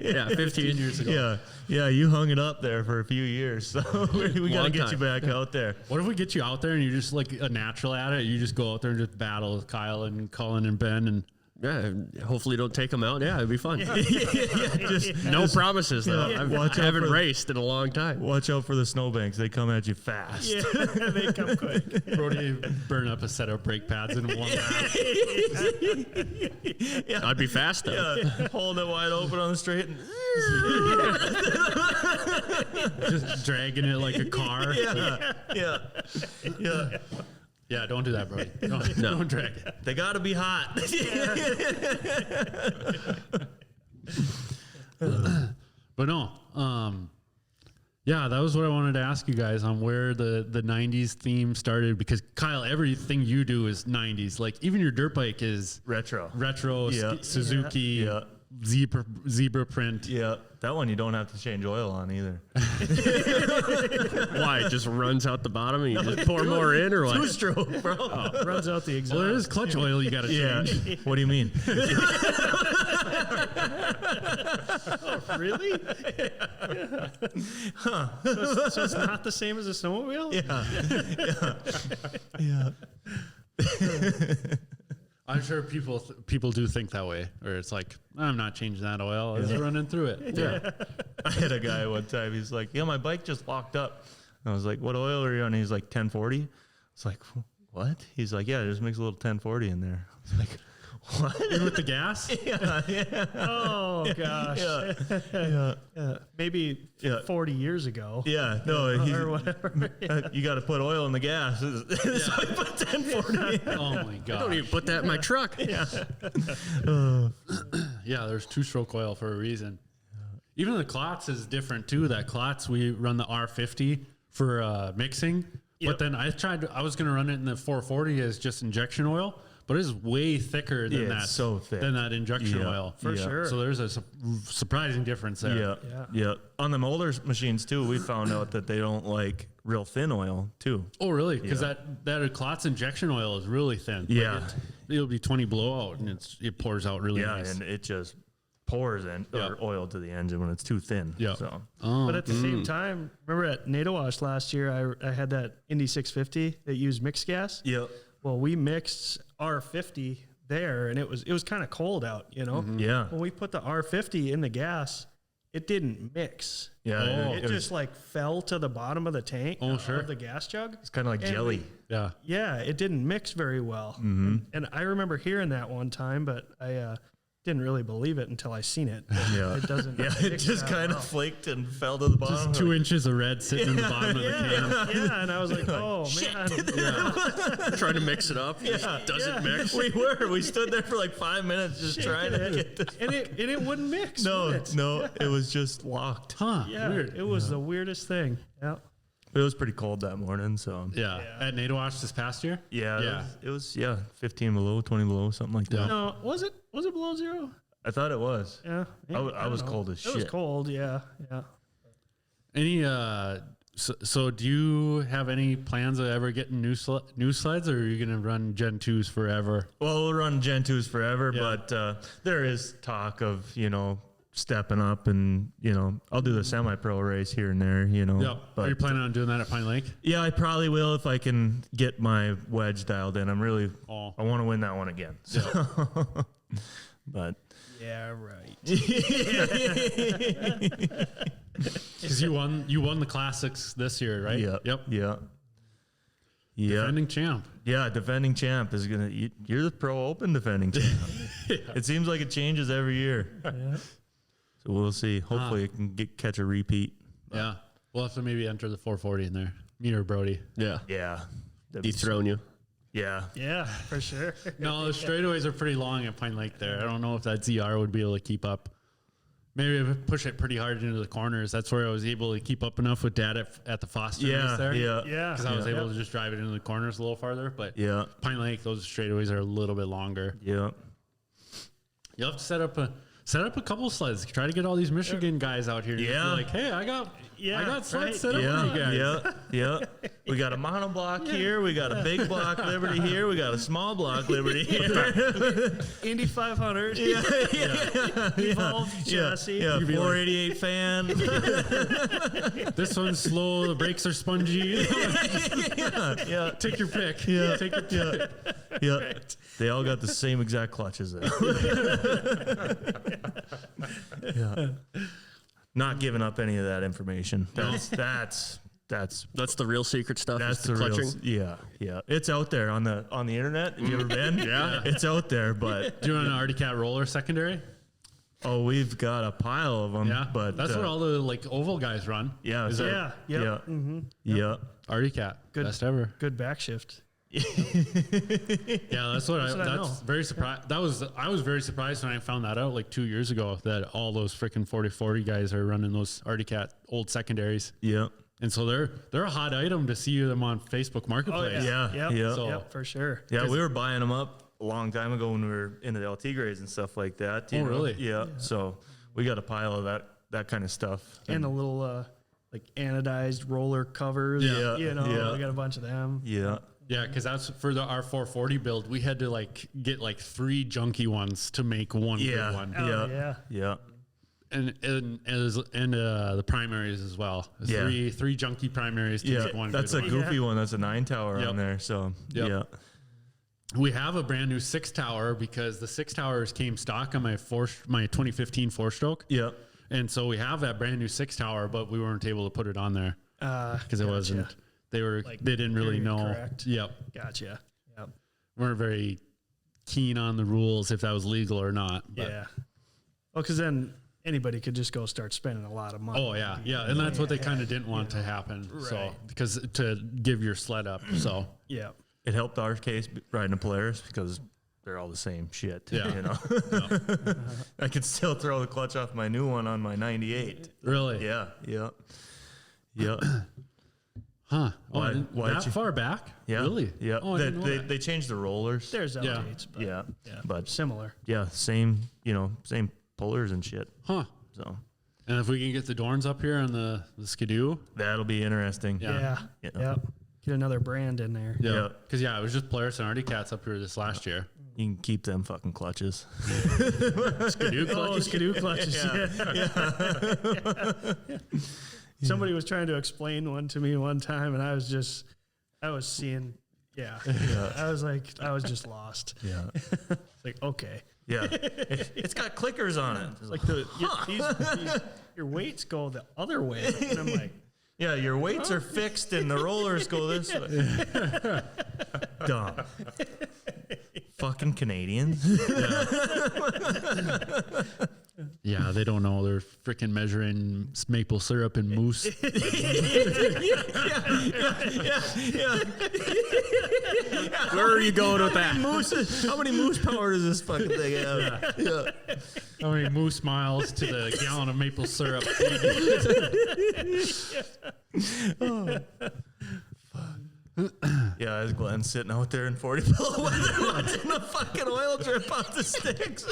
Yeah, 15 years ago. Yeah. Yeah. You hung it up there for a few years. So we got to Long get you time. back out there. What if we get you out there and you're just like a natural at it? You just go out there and just battle with Kyle and Collin and Ben and Yeah, hopefully don't take them out. Yeah, it'd be fun. Just No promises though. Yeah. I Watch out haven't for the- raced in a long time. watch out for the snowbanks. They come at you fast. Yeah. They come quick. Brody burn up a set of brake pads in one lap. I'd be fast though. Yeah, holding it wide open on the straight. And Just dragging it like a car. yeah. Yeah. Yeah, don't do that, Brody. Don't drag it. They got to be hot. But no, yeah, that was what I wanted to ask you guys on where the 90s theme started, because Kyle, everything you do is 90s. Like even your dirt bike is Retro. retro, Suzuki, Yeah. zebra print. Yeah. That one you don't have to change oil on either. Why? It just runs out the bottom and you just pour more in, or what? Two-stroke, bro. Runs out the exhaust. Well, there is clutch oil you got to Yeah. change. What do you mean? Really? So it's not the same as a snowmobile? Yeah. I'm sure people do think that way, or it's like, I'm not changing that oil. I was running through it. Yeah. I had a guy one time, he's like, yeah, my bike just locked up. And I was like, what oil are you on? He's like, 1040. It's like, what? He's like, yeah, just mix a little 1040 in there. I was like, what? Even with the gas? Yeah. Oh, gosh. Yeah. Maybe Yeah. 40 years ago. Yeah. No, Or whatever. you got to put oil in the gas. So I put 1040. Oh my I don't god. even put that in my truck. Yeah, there's two-stroke oil for a reason. Even the Klotz is different too. That Klotz, we run the R50 for mixing. But then I was going to run it in the 440 as just injection oil, but it's way thicker than that. It's so thick. Than that injection oil. For sure. So there's a surprising difference there. Yeah. On the older machines too, we found out that they don't like real thin oil too. Oh, really? Because that Klotz injection oil is really thin. Yeah. It'll be 20 blowout, and it pours out really Yeah, nice. and it just pours in or oil to the engine when it's too thin. Yeah. So But at the same time, remember at NATO Wash last year, I had that Indy 650 that used mixed gas. Yep. Well, we mixed R50 there, and it was kind of cold out, you know? Yeah. When we put the R50 in the gas, it didn't mix. Yeah. It just like fell to the bottom of the tank sure. of the gas jug. It's kind of like And jelly. Yeah. Yeah, it didn't mix very well. And I remember hearing that one time, but I didn't really believe it until I seen it. Yeah. It doesn't. Yeah, it mix just that kind of well. flaked and fell to the bottom. Just 2 inches of red sitting in the bottom of the can. Yeah, and I was like, oh man. Trying to mix it up. It just doesn't mix. We stood there for like 5 minutes just trying to get this. And it wouldn't mix. would it? No, it was just locked. Huh. Yeah, Weird. it was the weirdest thing. Yeah. It was pretty cold that morning, so Yeah. At NATO Wash this past year? yeah, it was 15 below, 20 below, something like that. No, was it below zero? I thought it was. Yeah. I was don't know. cold as It was shit. cold. Yeah. Any so do you have any plans of ever getting new sleds, or are you going to run Gen 2s forever? Well, we'll run Gen 2s forever, Yeah. but there is talk of, stepping up and, I'll do the semi-pro race here and there, Yeah. But Are you planning on doing that at Pine Lake? yeah, I probably will if I can get my wedge dialed in. I want to win that one again. So. But Yeah. Right. Because you won the classics this year, right? Yep. Yeah. Defending champ. Yeah, defending champ is you're the Pro Open defending champ. It seems like it changes every year. Yeah. So we'll see. Hopefully it can catch a repeat. Yeah. We'll have to maybe enter the 440 in there. Me or Brody. Yeah. Yeah. That'd be Dethrone you. Yeah. Yeah, for sure. No, the straightaways are pretty long at Pine Lake there. I don't know if that ZR would be able to keep up. Maybe if I push it pretty hard into the corners. That's where I was able to keep up enough with Dad at the Foster race there. Yeah. Because I was able to just drive it into the corners a little farther. But Yeah. Pine Lake, those straightaways are a little bit longer. Yeah. You'll have to set up a couple sleds. Try to get all these Michigan guys out here. Yeah. Like, hey, I got sleds right. set up for you guys. Yeah. We got a monoblock here. We got a big block Liberty here. We got a small block Liberty here. Indy 500. Evolved chassis. Yeah. You could be 488 fan. This one's slow. The brakes are spongy. Yeah. Take your pick. Yeah. Take your pick. Yeah. They all got the same exact clutches there. Yeah. Not giving up any of that information. That's That's the real secret stuff. That's is the clutching. real. Yeah. It's out there on the internet. Have you ever been? Yeah. It's out there, but Do you want an Arctic Cat roller secondary? we've got a pile of them. Yeah, but that's what all the oval guys run. Yeah. Is so- that Yeah. Yeah. Mm-hmm. Yeah. Arctic Cat? Good. Best ever. Good back shift. Yeah, that's what I know. very surprised. I was very surprised when I found that out like 2 years ago that all those freaking 40/40 guys are running those Arctic Cat old secondaries. Yeah. And so they're a hot item to see them on Facebook Marketplace. yeah. Yep. Yeah. So- Yep, for sure. Yeah, we were buying them up a long time ago when we were into the LT grades and stuff like that. You know? Really? Yeah. So we got a pile of that kind of stuff. And the little like anodized roller covers. Yeah, You know, yeah. we got a bunch of them. Yeah. Yeah, because that's for our 440 build. We had to like get like 3 junky ones to make one Yeah. good one. Oh, Yeah. yeah. Yeah. And the primaries as well. Yeah. Three junky primaries to Yeah. make one. That's a good one. goofy one. That's a 9 tower Yep. on there. So Yep. yeah. We have a brand new 6 tower because the 6 towers came stock on my 2015 4-stroke. Yeah. And so we have that brand new 6 tower, but we weren't able to put it on there because it Gotcha. wasn't. They Like, didn't really period know. correct. Yep. Gotcha. Yep. Weren't very keen on the rules if that was legal or not. But Yeah. Well, because then anybody could just go start spending a lot of money. Oh yeah, yeah, and that's what they kind of didn't want to happen. So Right. because to give your sled up, so Yeah. It helped our case riding a Polaris because they're all the same shit. Yeah. You know, I could still throw the clutch off my new one on my 98. really, Yeah. Yeah. Yeah. huh? Oh, Why- why'd that you- far back? Yeah. really? Yeah. Oh, I they, didn't know they, that. they changed the rollers. There's Yeah. updates. But Yeah. yeah. But Similar. yeah, same, same pullers and shit. Huh? So And if we can get the Dorns up here on the Skidoo, that'll be interesting. Yeah. Yeah. Yeah. Yep. Get another brand in there. yeah, Yeah. because it was just Polaris and Arctic Cats up here this last year. You can keep them fucking clutches. Skidoo Oh, clutches. Skidoo clutches. Yeah. Somebody was trying to explain one to me one time, and I was seeing, I was just lost. Yeah. It's like, okay. Yeah. It's got clickers on it. It's Like your weights go the other way. And I'm like, yeah, your weights are fixed and the rollers go this way. Dumb. Fucking Canadians. Yeah, they don't know. They're freaking measuring maple syrup and moose. Where are you going with that? How many moose power does this fucking thing have? Yeah. How many moose miles to the gallon of maple syrup? Yeah, as Glenn's sitting out there in 40 below weather watching the fucking oil drip off the sticks.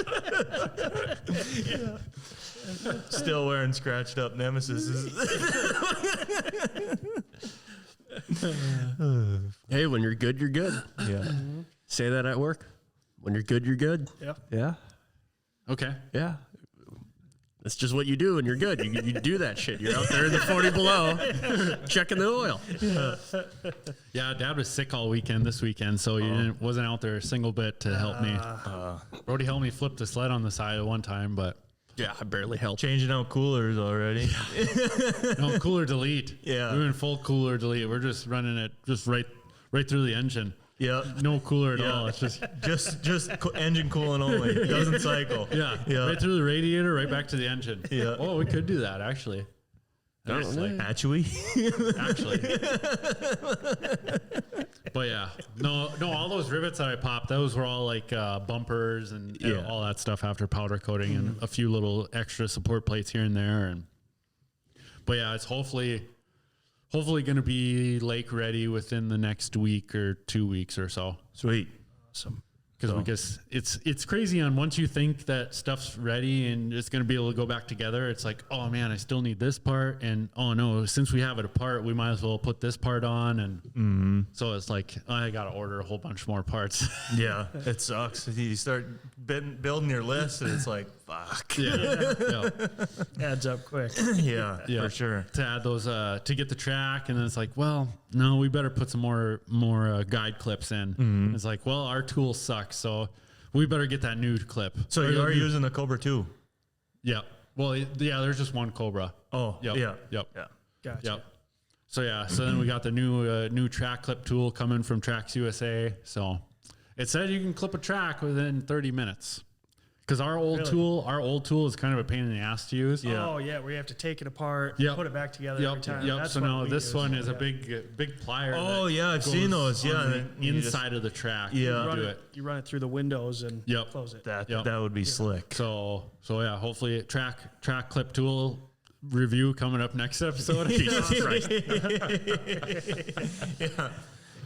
Still wearing scratched up Nemesis. Hey, when you're good, you're good. Yeah. Say that at work. When you're good, you're good. yeah. Yeah. Okay. Yeah. That's just what you do when you're good. You do that shit. You're out there in the 40 below checking the oil. Yeah, Dad was sick all weekend this weekend, so he wasn't out there a single bit to help me. Brody helped me flip the sled on the side at one time, but Yeah, I barely helped. Changing out coolers already. no, cooler delete. Yeah. We're in full cooler delete. We're just running it just right through the engine. Yeah. No cooler at Yeah. all. It's just Engine cooling only. It doesn't cycle. yeah, Yeah. right through the radiator, right back to the engine. Yeah. Oh, we could do that actually. Honestly. Actually. Actually. But yeah, no, all those rivets that I popped, those were all like bumpers and Yeah. all that stuff after powder coating and a few little extra support plates here and there. But yeah, it's hopefully going to be lake ready within the next week or 2 weeks or so. Sweet. Awesome. Because it's crazy on once you think that stuff's ready and it's going to be able to go back together, it's like, oh man, I still need this part, and oh no, since we have it apart, we might as well put this part on, and so it's like I got to order a whole bunch more parts. Yeah. It sucks. You start building your list and it's like, fuck. yeah. Adds up quick. Yeah, Yeah. for sure. To add those to get the track, and then it's like, well, no, we better put some more guide clips in. It's like, well, our tool sucks, so we better get that new clip. So Or you the are new- using the Cobra 2? Yeah. Well, yeah. There's just one Cobra. Oh, Yep. yeah. Yep. Yeah. Gotcha. Yep. So yeah, so then we got the new track clip tool coming from Tracks USA. So it said you can clip a track within 30 minutes. Because our old tool is kind of a pain in the ass to use. Yeah. Oh yeah, where you have to take it apart, Yep. put it back together every time. Yep. That's So what now we this use. one is a big plier. Oh, that yeah, I've seen goes those. Yeah, on and the you just- inside of the track. Yeah. to Run do it, it. you run it through the windows and Yep. close it. That Yep. that would be slick. So yeah, hopefully track clip tool review coming up next episode. Jesus Christ.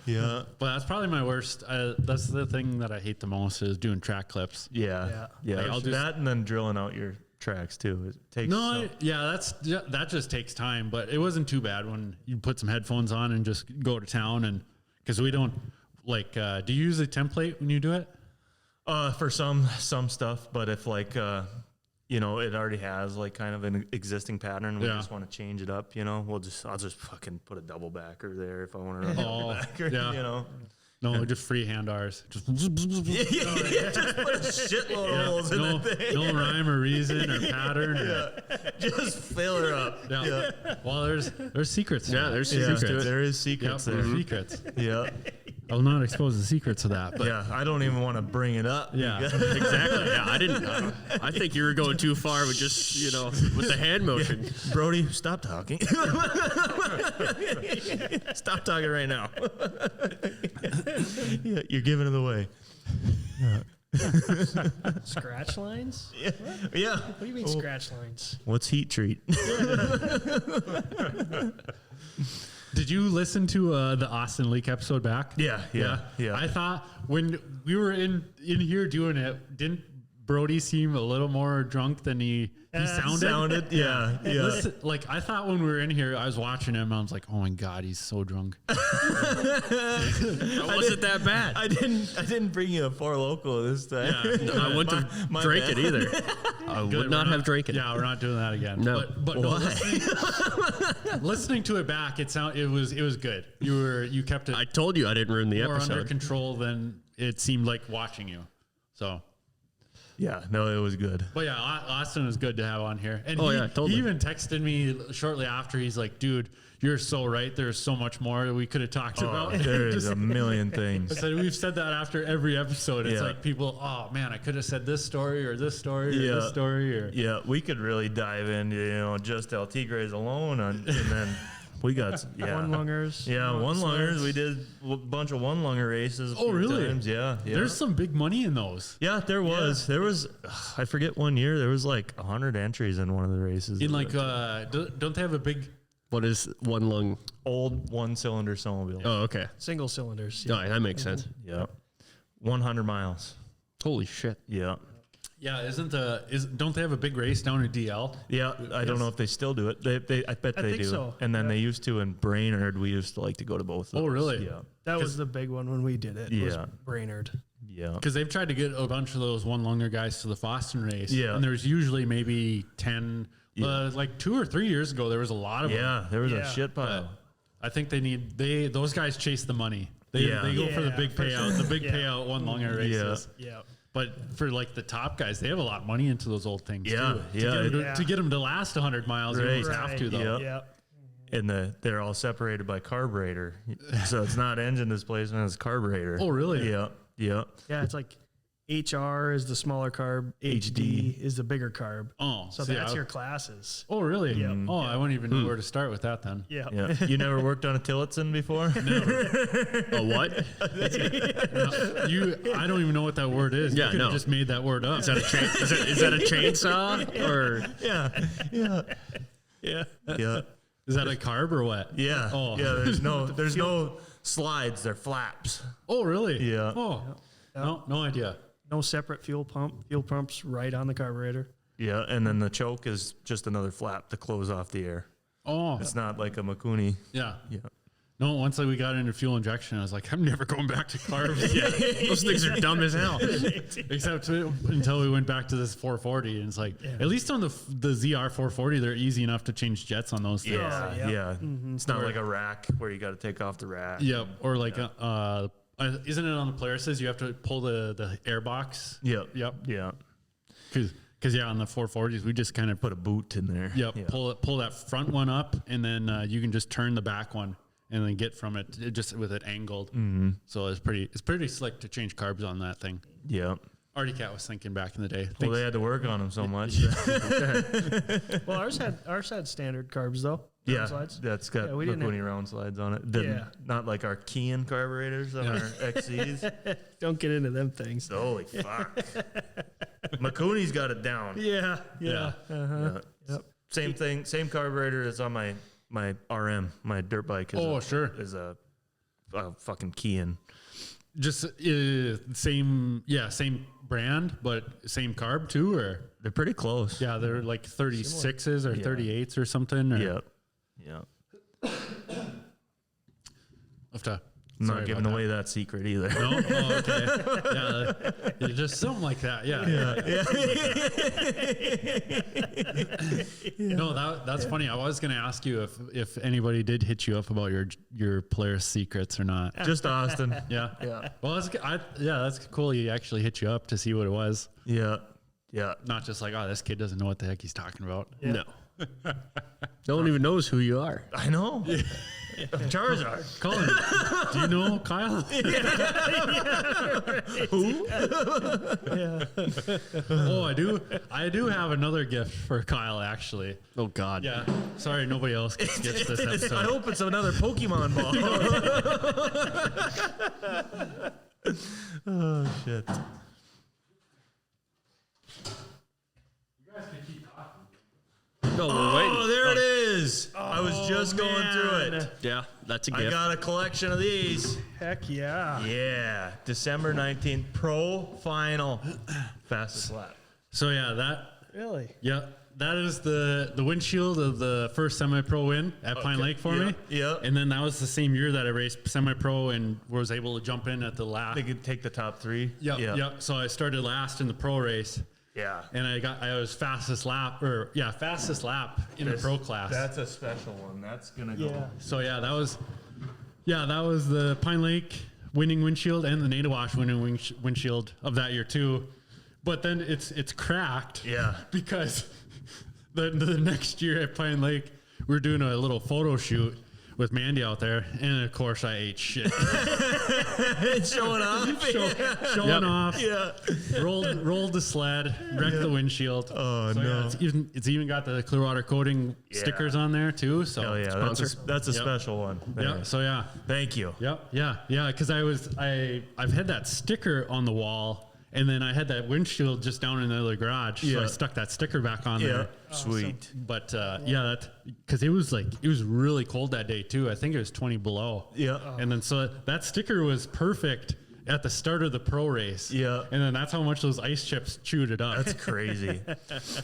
Yeah. But that's probably my worst. That's the thing that I hate the most is doing track clips. Yeah. Like, I'll just- that and then drilling out your tracks too. It takes That just takes time. But it wasn't too bad when you put some headphones on and just go to town. And because we don't like, do you use a template when you do it? for some stuff, but if like it already has like kind of an existing pattern, we Yeah. just want to change it up, I'll just fucking put a double backer there if I want to run a Oh, double backer, yeah. No, just freehand ours. Just just put a shitload of holes in no, that thing. no rhyme or reason or pattern. Just fill her up. Yeah. Well, there's secrets. Yeah, there's secrets to it. There is Yep, secrets there. there's secrets. Yeah. I'll not expose the secrets of that. But Yeah, I don't even want to bring it up. yeah. Exactly. Yeah, I didn't. I think you were going too far with just with the hand motion. Brody, stop talking. Stop talking right now. Yeah, you're giving it away. Scratch lines? Yeah. What do you mean scratch lines? What's heat treat? Did you listen to the Austin Leak episode back? Yeah. I thought when we were in here doing it, didn't Brody seem a little more drunk than he sounded? Yeah. Listen, like I thought when we were in here, I was watching him. I was like, "Oh my god, he's so drunk." Was it that bad? I didn't bring you a Four Loco this time. Yeah. I wouldn't have drank it either. I would not have drank it. Yeah, we're not doing that again. No. but no, listening to it back, it was good. You kept it I told you I didn't ruin the more under episode. control than it seemed like watching you. So. Yeah, no, it was good. But yeah, Austin is good to have on here. And totally. he even texted me shortly after. He's like, dude, you're so right. There's so much more that we could have talked about. There is Just- a million I things. said, we've said that after every episode. It's Yeah. like people, oh man, I could have said this story or this story or this story. Or Yeah, we could really dive into just El Tigres alone, and then we got One lungers. Yeah, one lungers. sleds. We did a bunch of one lunger races. A Oh, few really? times. Yeah. there's some big money in those. Yeah, there was. There was. I forget one year. There was like 100 entries in one of the races. In like, don't they have a big? What is one lung? old one-cylinder snowmobile. Oh, okay. Single cylinders. Oh, that makes sense. Yeah. 100 miles. Holy shit. Yeah. Yeah, don't they have a big race down at DL? Yeah, I don't know if they still do it. I bet they think do. so. And then Yeah. they used to in Brainerd. We used to like to go to both. Of Oh, those. really? Yeah. That was the big one when we did it. Was Yeah. Brainerd. Yeah. Because they've tried to get a bunch of those one longer guys to the Boston race. Yeah. And there's usually maybe 10, like 2 or 3 years ago, there was a lot of them. Yeah, there was a Yeah. shit pile. I think those guys chase the money. They go for the Yeah, big for payout, sure. the big Yeah. payout one longer races. Yeah. But for like the top guys, they have a lot of money into those old things Yeah, too. yeah. To get them to last 100 miles, you almost Right. have to though. Yeah. Yeah. And they're all separated by carburetor. So it's not engine displacement, it's carburetor. Oh, really? Yeah. Yeah. Yeah, it's like HR is the smaller carb, HD is the bigger carb. Oh, So see, that's your classes. Oh, really? Yeah. Oh, I wouldn't even know where to start with that then. Yeah. Yeah. You never worked on a Tillotson before? A what? I don't even know what that word is. Yeah, you could have no. just made that word up. Is that a chainsaw or? Yeah. Yeah. Yeah. Yeah. Is that a carb or what? Yeah. Oh. Yeah. There's no slides, they're flaps. Oh, really? Yeah. Oh, no idea. No separate fuel pump. Fuel pump's right on the carburetor. Yeah. And then the choke is just another flap to close off the air. Oh, It's not like a Makuni. yeah. Yeah. No, once we got into fuel injection, I was like, I'm never going back to carbs. Yeah, those things are dumb as hell. Except until we went back to this 440, and it's like, at least on the ZR 440, they're easy enough to change jets on those things. Yeah. yeah. Yeah. It's not like a rack where you got to take off the rack. Yep. Or like, isn't it on the Polaris? You have to pull the air box. Yep. Yep. Yeah. Because on the 440s, we just kind of Put a boot in there. Yep. Yeah. Pull that front one up, and then you can just turn the back one, and then get from it just with it angled. Mm-hmm. So it's pretty slick to change carbs on that thing. Yeah. Artie Cat was thinking back in the day. Well, they had to work on them so much. Well, ours had standard carbs though. Yeah, Slides. that's got Yeah, we didn't Mikuni round slides on it. Not like our Kean carburetors on our XCs. Don't get into them things. Holy fuck. Mikuni's got it down. Yeah. Yeah. Uh-huh. Yeah. Same thing, same carburetor as on my RM, my dirt bike. Is a fucking Kean. Just same brand, but same carb too, or They're pretty close. yeah, they're like 36s or 38s or something. Or Yeah. I'm not giving away that secret either. No, oh, okay. Yeah, just something like that. Yeah. No, that's funny. I was gonna ask you if anybody did hit you up about your player secrets or not. Just Austin. Yeah. Well, that's cool. He actually hit you up to see what it was. Yeah. Not just like, oh, this kid doesn't know what the heck he's talking about. No. No one even knows who you are. I know. Charizard. Collin, do you know Kyle? Who? Oh, I do have another gift for Kyle, actually. Oh God. Yeah. Sorry, nobody else gets this episode. I hope it's another Pokemon ball. Oh, shit. No, we're Oh, waiting. there it is. I was just going through it. Yeah, that's a I gift. got a collection of these. Heck yeah. Yeah. December 19th, Pro Final. Fastest lap. So yeah, Really? that is the windshield of the first semi-pro win at Pine Lake for me. Yeah. And then that was the same year that I raced semi-pro and was able to jump in at the lap. They could take the top three. Yeah. So I started last in the pro race. Yeah. And I was fastest lap in the pro class. That's a special one. That's gonna go. Yeah. So that was the Pine Lake winning windshield and the Nadawash winning windshield of that year too. But then it's cracked. Yeah. Because the next year at Pine Lake, we were doing a little photo shoot with Mandy out there, and of course I ate shit. Showing off. Showing off. Yeah. Rolled the sled, wrecked the windshield. Oh, So, no. it's even got the Clearwater Coating stickers on there too. So Hell yeah. Sponsor. That's a special one. yeah. So yeah. Thank you. Yep. Yeah. Because I've had that sticker on the wall, and then I had that windshield just down in the other garage. So Yeah. I stuck that sticker back on Yeah. there. Sweet. But because it was really cold that day too. I think it was 20 below. Yeah. And then so that sticker was perfect at the start of the pro race. Yeah. And then that's how much those ice chips chewed it up. That's crazy.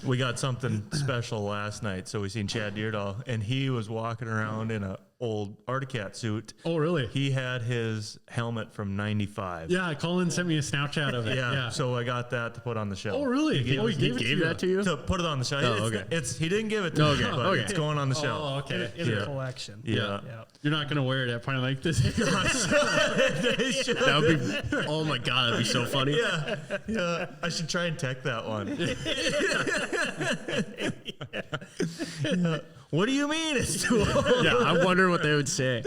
We got something special last night. So we seen Chad Deerdahl, and he was walking around in a old Articat suit. Oh, really? He had his helmet from 95. Yeah. Colin sent me a Snapchat of it. Yeah. So I got that to put on the shelf. Oh, really? He Gave that to you? To put it on the shelf. Oh, It's- okay. He didn't give it to me, but okay. it's going on the Oh, shelf. okay. In Yeah. a collection. Yeah. Yeah. You're not gonna wear it at Pine Lake this year. That would be. Oh my God, that'd be so funny. Yeah. I should try and tech that one. Yeah. What do you mean it's too old? Yeah, I wonder what they would say.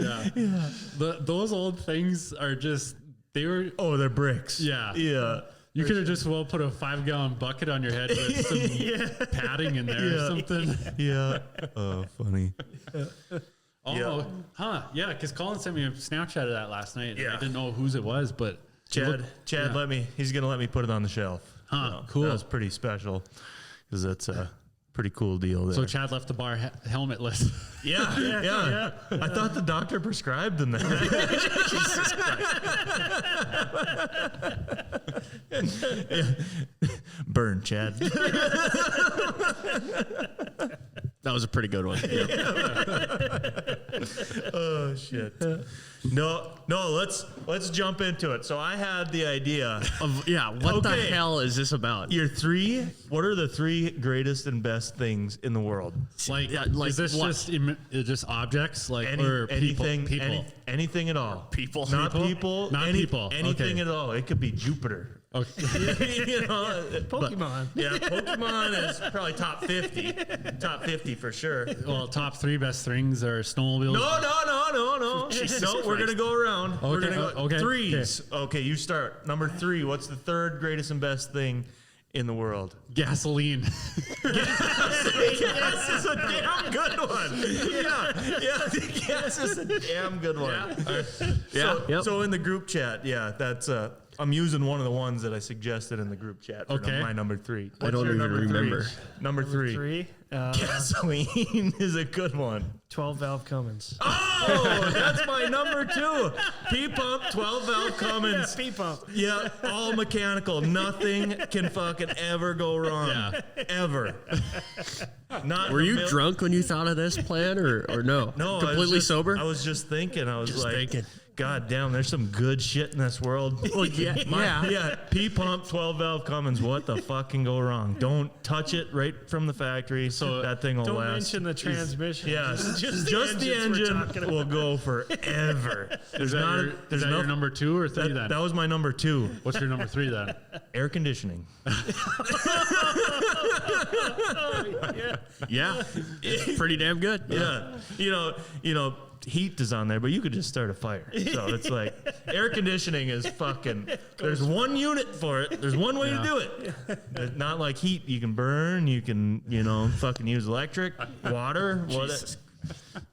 Those old things are just they were. Oh, they're bricks. Yeah. Yeah. You could have just put a 5-gallon bucket on your head with some padding in there or something. Yeah. Oh, funny. Oh, Yeah. huh? Yeah, because Colin sent me a Snapchat of that last night. And Yeah. I didn't know whose it was, but Chad, yeah. he's going to let me put it on the shelf. Huh, So cool. That was pretty special because that's a pretty cool deal there. So Chad left the bar helmetless. Yeah. I thought the doctor prescribed them that. Burn, Chad. That was a pretty good one. Yeah. Oh shit. No, let's jump into it. So I had the idea. What the Okay. hell is this about? What are the three greatest and best things in the world? Like, Yeah, like is this what? just objects, like Any- or anything, people? Anything at all. People. Not people. Not people. Anything Okay. at all. It could be Jupiter. Okay. You know, Pokemon. yeah, Pokemon is probably top 50. Top 50 for sure. Well, top 3 best things are snowmobiles. No. No, we're going to go around. We're Okay, going to go. okay, Threes. Okay, you start. Number 3. What's the third greatest and best thing in the world? Gasoline. Gas is a damn good one. Yeah. Gas is a damn good one. So in the group chat, that's I'm using one of the ones that I suggested in the group chat for Okay. my number 3. I don't your even number remember. 3? Number 3. 3. Gasoline is a good one. 12 valve Cummins. Oh, that's my number 2. P-pump, 12 valve Cummins. P pump. Yeah, all mechanical. Nothing can fucking ever go wrong. Yeah. Ever. Not Were you a mil- drunk when you thought of this plan, or no? No, completely sober. I was just thinking. I was Just like, thinking. God damn, there's some good shit in this world. Well, yeah. Yeah, P-pump, 12 valve Cummins. What the fuck can go wrong? Don't touch it right from the factory. So that thing will Don't last. mention the transmission. Yeah, Just the engines we're engine talking will go forever. Is that, your number 2 or 3 then? That was my number 2. What's your number 3 then? Air conditioning. Yeah, it's pretty damn good. Yeah. You know, heat is on there, but you could just start a fire. So it's like air conditioning is fucking. There's one unit for it. There's one way to do it. It's not like heat. You can burn. You can fucking use electric, water. What?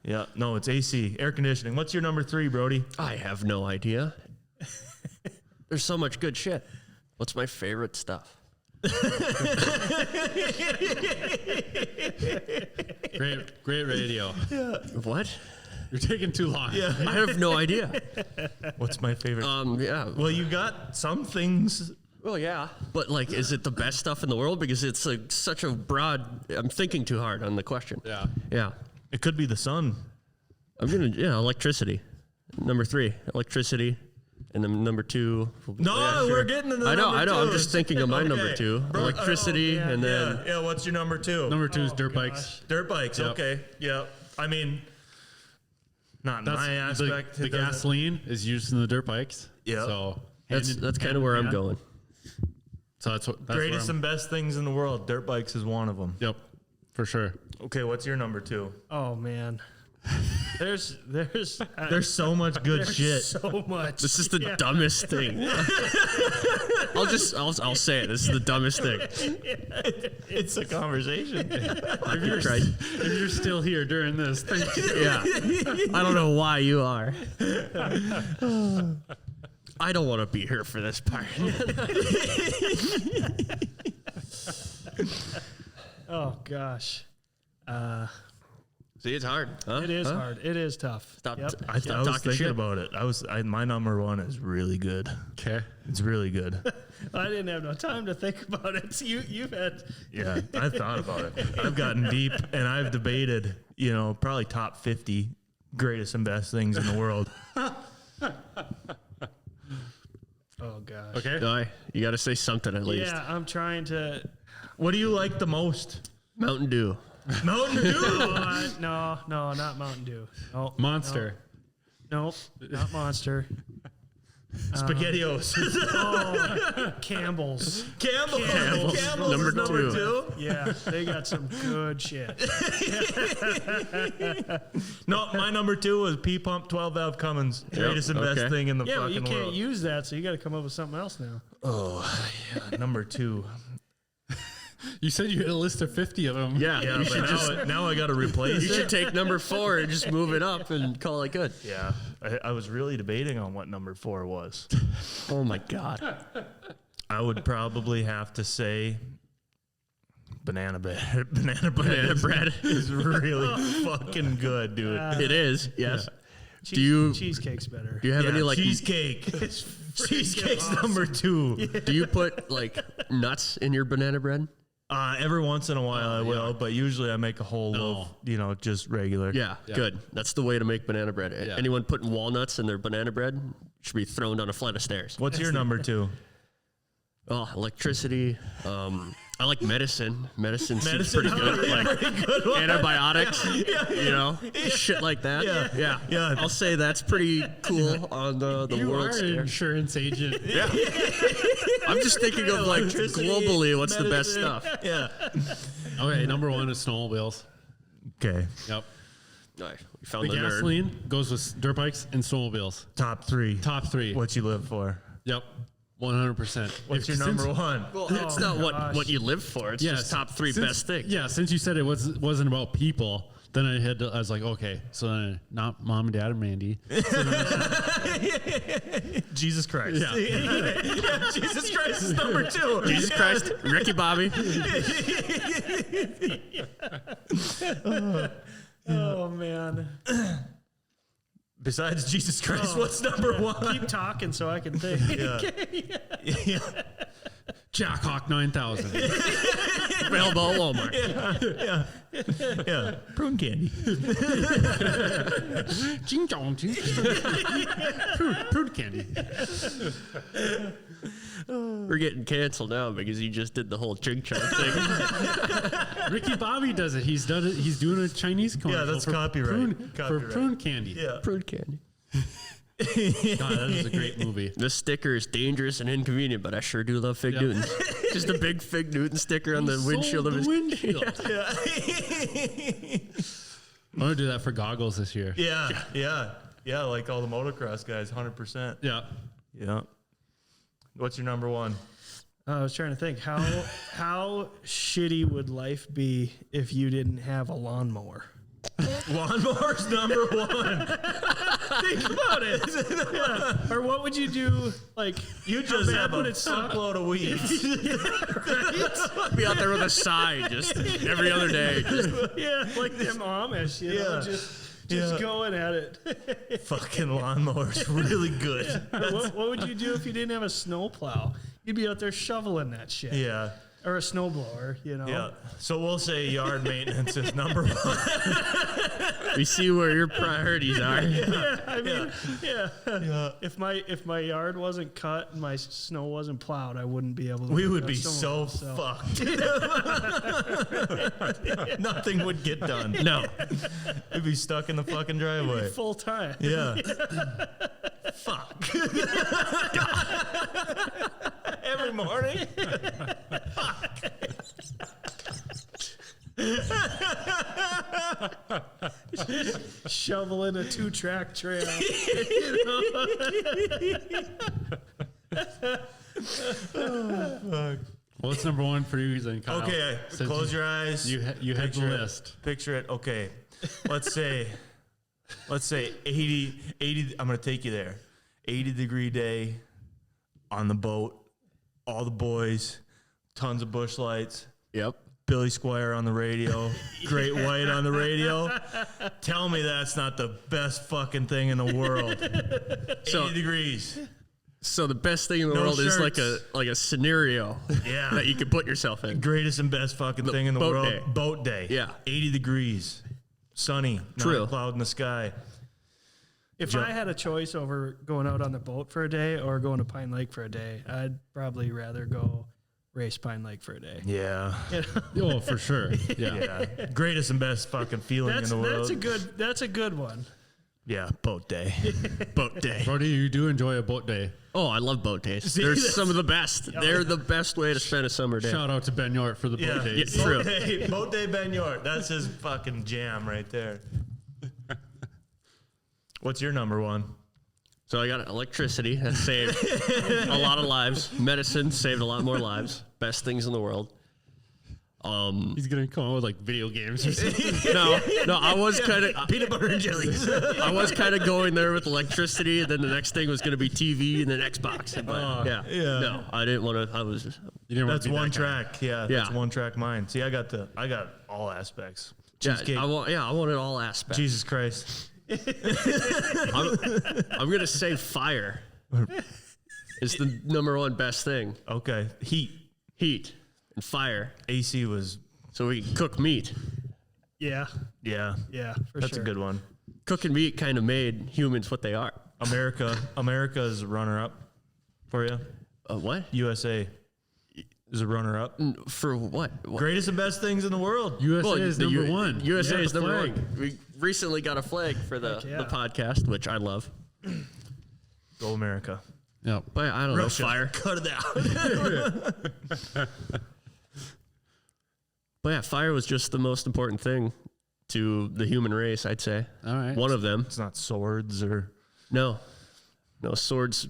Yeah. No, it's AC. Air conditioning. What's your number 3, Brody? I have no idea. There's so much good shit. What's my favorite stuff? Great radio. What? You're taking too long. Yeah. I have no idea. What's my favorite? Yeah. Well, you got some things. Well, yeah. But like, is it the best stuff in the world? Because it's like such a broad. I'm thinking too hard on the question. Yeah. Yeah. It could be the sun. Electricity. Number 3, electricity. And then number 2. No, we're getting to the I know. number I'm 2s. just thinking of my Okay. number 2. Electricity, and then Yeah. What's your number 2? Number 2 is dirt bikes. Dirt bikes. Yep. Okay. Yeah. I mean, not in my aspect. The it doesn't- gasoline is used in the dirt bikes. Yep. So that's kind of where I'm going. So that's what Greatest and best things in the world. Dirt bikes is one of them. Yep, for sure. Okay, what's your number 2? Oh man. There's There's so much good shit. so much. This is the dumbest thing. I'll say it. This is the dumbest thing. It's a conversation. If you're still here during this, thank you. Yeah. I don't know why you are. I don't want to be here for this part. Oh gosh. See, it's hard. Huh? It is Huh? hard. It is tough. Stop. Yep. I was talking thinking shit. about it. My number 1 is really good. Okay. It's really good. I didn't have no time to think about it. You've had. Yeah, I thought about it. I've gotten deep and I've debated, probably top 50 greatest and best things in the world. Oh gosh. Okay. You got to say something at least. Yeah, I'm trying to. What do you like the most? Mountain Dew. Mountain Dew. No, not Mountain Dew. No, Monster. No, not Monster. SpaghettiOs. Campbell's. Campbell's Number is number 2. 2. Yeah, they got some good shit. No, my number 2 was P-pump 12 valve Cummins. Greatest and best okay. thing in the Yeah, but fucking you can't world. use that, so you got to come up with something else now. Number 2. You said you had a list of 50 of them. Yeah. Yeah, You but should just. now I got to replace You it. should take number 4 and just move it up and call it good. Yeah, I was really debating on what number 4 was. Oh my God. I would probably have to say banana bread. Banana bread is really fucking good, dude. It is. Yes. Do you Cheesecake's better. do you have any like cheesecake? Cheesecake's awesome. number 2. do you put like nuts in your banana bread? Every once in a while I will, but usually I make a whole loaf, just regular. Yeah, good. That's the way to make banana bread. Anyone putting walnuts in their banana bread should be thrown down a flight of stairs. What's your number 2? Oh, electricity. I like medicine. Medicine seems pretty good. Like antibiotics, you know, shit like that. Yeah. I'll say that's pretty cool on the You world are an scale. insurance agent. Yeah. I'm just thinking of like globally, what's the best stuff? Yeah. Okay, number 1 is snowmobiles. Okay. Yep. All right, we found The the nerd. gasoline goes with dirt bikes and snowmobiles. Top 3. Top 3. What you live for? Yep. 100%. What's your number 1? Well, it's not what you live for. It's just top 3 best things. Yeah, since you said it wasn't about people, then I was like, okay, so then not mom and dad and Mandy. Jesus Christ. Yeah. Yeah, Jesus Christ is number 2. Jesus Christ, Ricky Bobby. Oh man. Besides Jesus Christ, what's number 1? Keep talking so I can think. Yeah. Jack Hawk 9000. Available at Walmart. Yeah. Prune candy. Ching chong, ching. Prune candy. We're getting canceled now because you just did the whole ching chong thing. Ricky Bobby does it. He's done it. He's doing a Chinese commercial. that's for copyright. For prune candy. Yeah. Prune candy. God, that is a great movie. This sticker is dangerous and inconvenient, but I sure do love Fig Newtons. Just a big Fig Newton sticker on the windshield of his windshield. Yeah. I'm gonna do that for goggles this year. Yeah, like all the motocross guys, 100%. Yeah. Yeah. What's your number 1? I was trying to think how shitty would life be if you didn't have a lawnmower? Lawnmower's number 1. Think about it. Or what would you do? Like You just have would a it suck? fuckload of weeds. be out there with a sigh just every other day. Yeah, like them Amish, you know, Yeah. just going at it. Fucking lawnmower's really good. What would you do if you didn't have a snowplow? You'd be out there shoveling that shit. Yeah. Or a snowblower, you know. Yeah. So we'll say yard maintenance is number 1. We see where your priorities are. I mean, yeah. If my yard wasn't cut and my snow wasn't plowed, I wouldn't be able to. We work would on be snow, so fucked. Nothing would get done. No. We'd be stuck in the fucking driveway. full time. Yeah. Fuck. Every morning. Shoveling a 2-track trail. What's number 1 for you then, Kyle? Okay, Since close your eyes. You had the Picture it. list. Picture it. Okay. Let's say 80, I'm going to take you there. 80-degree day on the boat. All the boys, tons of bush lights. Yep. Billy Squire on the radio, Great White on the radio. Tell me that's not the best fucking thing in the world. 80 degrees. So the best thing in the No world is like shirts. a scenario Yeah. that you can put yourself in. Greatest and best fucking thing in the boat world. day. Boat day. Yeah. 80 degrees. Sunny. True. Not a cloud in the sky. If I had a choice over going out on the boat for a day or going to Pine Lake for a day, I'd probably rather go race Pine Lake for a day. Yeah. You know? Oh, for sure. Yeah. Yeah. Greatest and best fucking feeling in the world. That's a good one. Yeah. Boat day. Boat day. Brody, you do enjoy a boat day. Oh, I love boat days. See, They're that's- some of the best. They're the best way to spend a summer day. Shout out to Ben Yort for the Yeah. boat days. Yeah. True. Boat day Ben Yort. That's his fucking jam right there. What's your number 1? So I got electricity that saved a lot of lives. Medicine saved a lot more lives. Best things in the world. He's gonna come out with like video games or something. No, I was kind of Peanut butter and jellies. I was kind of going there with electricity, and then the next thing was going to be TV and then Xbox. But yeah, no, I didn't want to. I was. You didn't want That's to be one that guy. track. Yeah, Yeah. that's one track mine. See, I got all aspects. Cheesecake. I wanted all aspects. Jesus Christ. I'm gonna say fire. It's the number 1 best thing. Okay. Heat and fire, AC was, so we can cook meat. Yeah. yeah. Yeah, for That's sure. a good one. Cooking meat kind of made humans what they are. America's runner up for you. What? USA. is a runner-up. For what? Greatest and best things in the world. USA is number one. USA is the number flag. one. We recently got a flag for the podcast, which I love. Go America. Yep. But I don't Russia, know, fire. cut it out. But yeah, fire was just the most important thing to the human race, I'd say. All right. One of them. It's not swords or... No swords.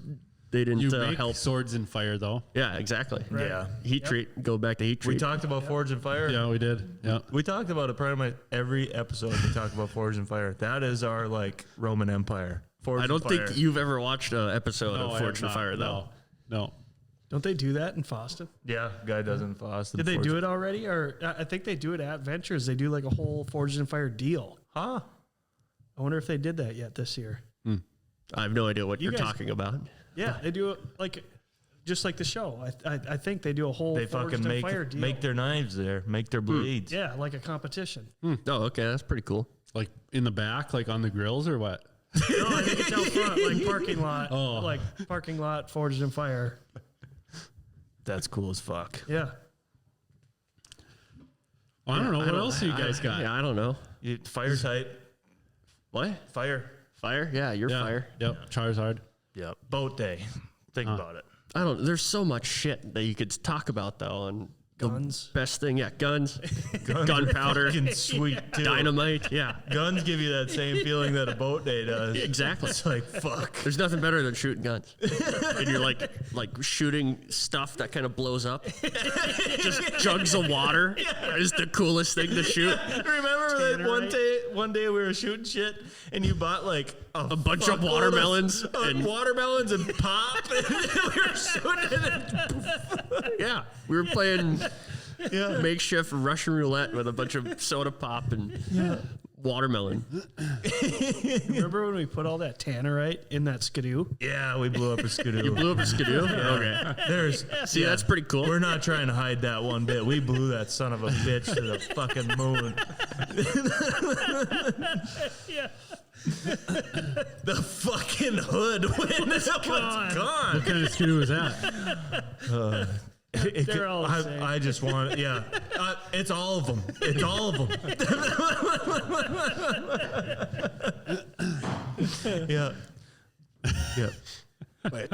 They didn't You make help. swords and fire, though. Yeah, exactly. Right. Yeah. Heat treat. Go back to heat treat. We talked about Forge and Fire. Yeah, we did. Yeah. We talked about it pretty much every episode. We talk about Forge and Fire. That is our like Roman Empire. Forge I don't and Fire. think you've ever watched an episode No, of I Forge have and not. Fire, though. No. Don't they do that in Boston? Yeah, guy doesn't Foss. Did they do it already? Or I think they do it at Ventures. They do like a whole Forged and Fire deal. Huh? I wonder if they did that yet this year. I have no idea what you're guys- talking about. Yeah, they do it like just like the show. I think they do a whole They Forged fucking and Fire deal. make their knives there, make their blades. Yeah, like a competition. Oh, okay. That's pretty cool. Like in the back, like on the grills or what? No, I think it's out front, like parking lot. Oh. Like parking lot, Forged and Fire. That's cool as fuck. Yeah. Well, I don't know. What else you guys got? Yeah, I don't know. Fire type. What? Fire. Fire? Yeah, you're Yeah. fire. Yep. Charizard. Yep. Boat day. Think about it. I don't. There's so much shit that you could talk about though, and Guns. the best thing, yeah, guns, Guns are gunpowder, fucking sweet too. dynamite, yeah, Guns give you that same feeling that a boat day does. exactly. It's like fuck. There's nothing better than shooting guns, and you're like shooting stuff that kind of blows up. Just jugs of water is the coolest thing to shoot. Remember that one day we were shooting shit and you bought like A bunch of watermelons and watermelons and pop and we were shooting it. Yeah, we were playing makeshift Russian roulette with a bunch of soda pop and watermelon. Remember when we put all that tannerite in that skidoo? Yeah, we blew up a skidoo. You blew up a skidoo? Okay. There's See, that's pretty cool. We're not trying to hide that one bit. We blew that son of a bitch to the fucking moon. Yeah. The fucking hood went. It's gone. What kind of skidoo is that? They're all the same. I just want, it's all of them. It's all of them. Yeah. Yeah. Wait.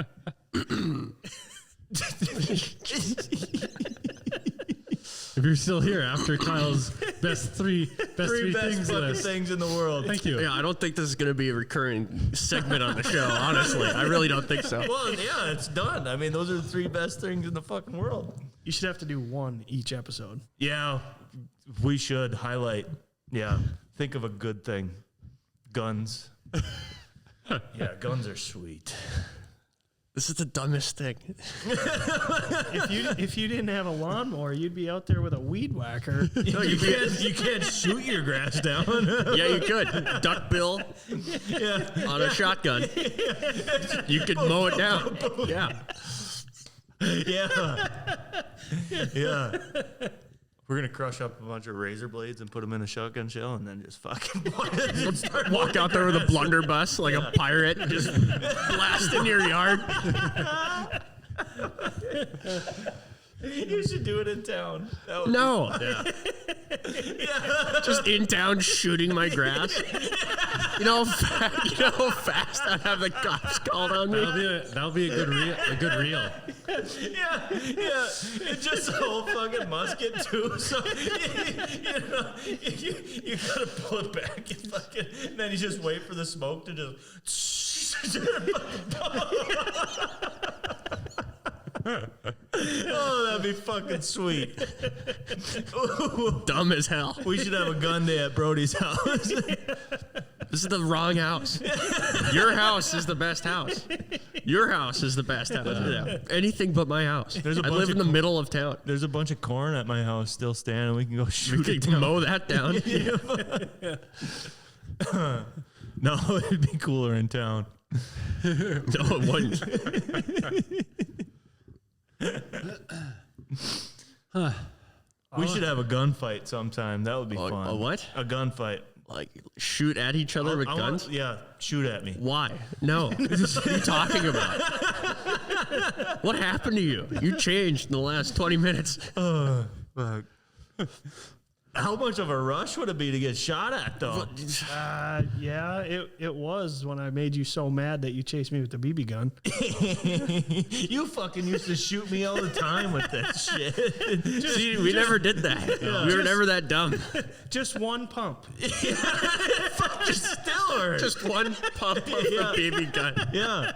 If you're still here after Kyle's best three things fucking list. things in the world. Thank you. Yeah, I don't think this is going to be a recurring segment on the show, honestly. I really don't think so. Well, yeah, it's done. I mean, those are the three best things in the fucking world. You should have to do one each episode. Yeah, we should highlight. Yeah, think of a good thing. Guns. Yeah, guns are sweet. This is the dumbest thing. If you didn't have a lawnmower, you'd be out there with a weed whacker. No, you can't shoot your grass down. Yeah, you could. Duck bill on a shotgun. You could mow it down. Yeah. Yeah. Yeah. We're going to crush up a bunch of razor blades and put them in a shotgun shell and then just fucking Walk out there with a blunderbuss like a pirate, just blast in your yard. You should do it in town. No. Just in town shooting my grass. You know how fast I'd have the cops called on me? That'll be a good reel. Yeah. It's just a whole fucking musket too. So you gotta pull it back and then you just wait for the smoke to just oh, that'd be fucking sweet. Ooh, Dumb as hell. we should have a gun day at Brody's house. This is the wrong house. Your house is the best house. Your house is the best house. Yeah. Anything but my house. There's a I bunch live of in the middle of town. There's a bunch of corn at my house still standing. We can go shoot We it can down. mow that down. No, it'd be cooler in town. No, it wouldn't. We should have a gunfight sometime. That would be fun. A what? A gunfight. Like shoot at each other with I guns? want, yeah, shoot at me. Why? No. What are you talking about? What happened to you? You changed in the last 20 minutes. Fuck. How much of a rush would it be to get shot at, though? Yeah, it was when I made you so mad that you chased me with the BB gun. You fucking used to shoot me all the time with that shit. See, we never did that. Yeah. We were never that dumb. Just one pump. Just still hurt. Just one pump of a BB gun. Yeah.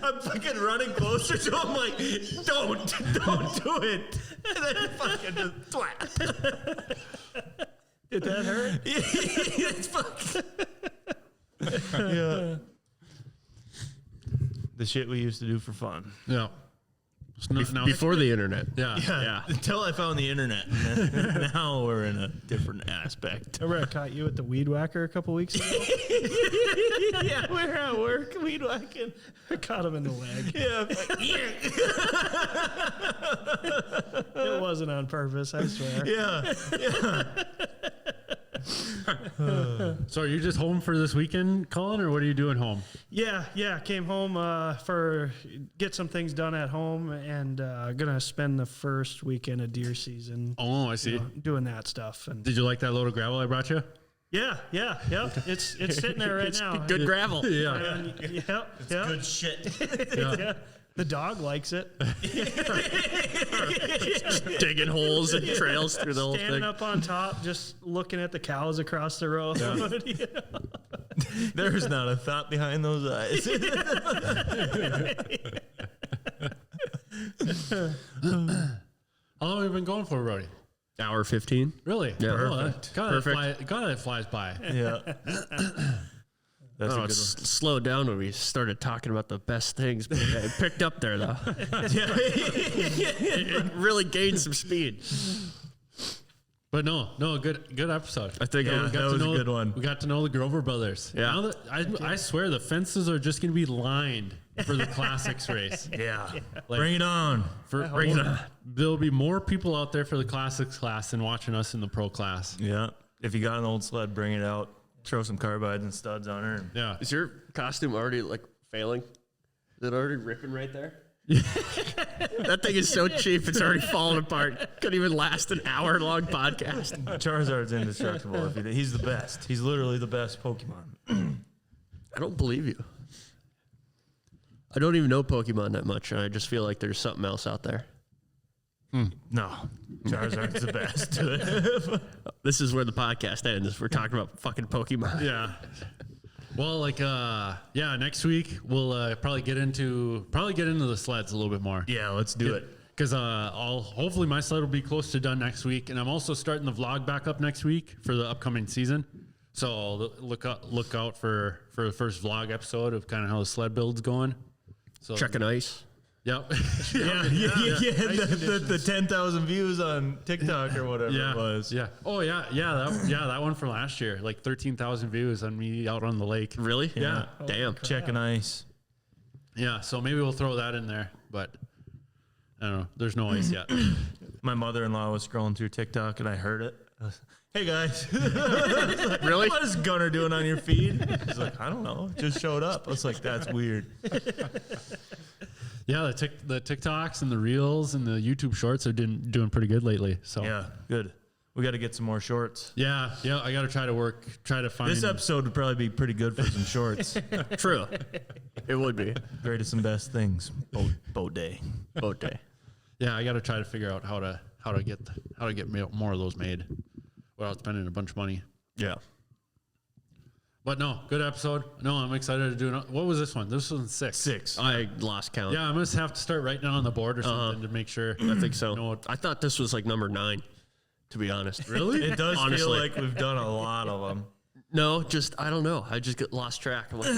I'm fucking running closer to him, like, don't do it. And then fucking just thwap. Did that hurt? It's fucking. Yeah. The shit we used to do for fun. Yeah. Before the internet. Yeah. Until I found the internet. Now we're in a different aspect. Remember I caught you at the weed whacker a couple weeks ago? Yeah, we're at work weed whacking. I caught him in the leg. Yeah. It wasn't on purpose, I swear. Yeah. So are you just home for this weekend, Collin, or what are you doing home? Yeah. Came home get some things done at home, and gonna spend the first weekend of deer season. Oh, I see. Doing that stuff. And Did you like that load of gravel I brought you? yeah. It's sitting there right now. Good gravel. Yeah. Yep. Good shit. Yeah. The dog likes it. Just digging holes and trails through the whole Standing thing. up on top, just looking at the cows across the road. Yeah. There's not a thought behind those eyes. How long have you been going for, Brody? Hour 15. Really? Yeah. Perfect. Perfect. God, it flies by. Yeah. That's Oh, it slowed down when we started talking about the best things, but it picked up there, though. It really gained some speed. But no, good episode. I think Yeah. We got That to was a know- good one. We got to know the Grover brothers. Yeah. Now that I swear the fences are just going to be lined for the classics race. Yeah. Like- Bring it on. Bring it on. There'll be more people out there for the classics class than watching us in the pro class. Yeah. If you got an old sled, bring it out. Throw some carbides and studs on her. Yeah. Is your costume already, like, failing? Is it already ripping right there? That thing is so cheap, it's already falling apart. Couldn't even last an hour-long podcast. Charizard's indestructible. He's the best. He's literally the best Pokemon. I don't believe you. I don't even know Pokemon that much, and I just feel like there's something else out there. No. Charizard's the best. This is where the podcast ends. We're talking about fucking Pokemon. Yeah. Well, next week we'll probably get into the sleds a little bit more. Yeah, let's do it. Because hopefully my sled will be close to done next week, and I'm also starting the vlog back up next week for the upcoming season. So look out for the first vlog episode of kind of how the sled build's going. So Checking ice. Yep. The 10,000 views on TikTok or whatever it was. Yeah. Oh yeah. That one from last year, like 13,000 views on me out on the lake. Really? Yeah. Damn. Checking ice. Yeah. So maybe we'll throw that in there, but I don't know. There's no ice yet. My mother-in-law was scrolling through TikTok and I heard it. Hey guys. Really? What is Gunner doing on your feed? She's like, I don't know. It just showed up. I was like, that's weird. Yeah, the TikToks and the Reels and the YouTube Shorts are doing pretty good lately. So Yeah, good. We got to get some more shorts. yeah, I got to try to find. This episode would probably be pretty good for some shorts. True. It would be. Greatest and best things. Boat day. Boat day. Yeah, I got to try to figure out how to get more of those made without spending a bunch of money. Yeah. But no, good episode. No, I'm excited to do it. What was this one? This one's 6. I lost count. Yeah, I must have to start writing down on the board or something to make sure. I think so. know what- I thought this was like number 9, to be honest. Really? It does Honestly. feel like we've done a lot of them. No, I don't know. I just get lost track. I'm like,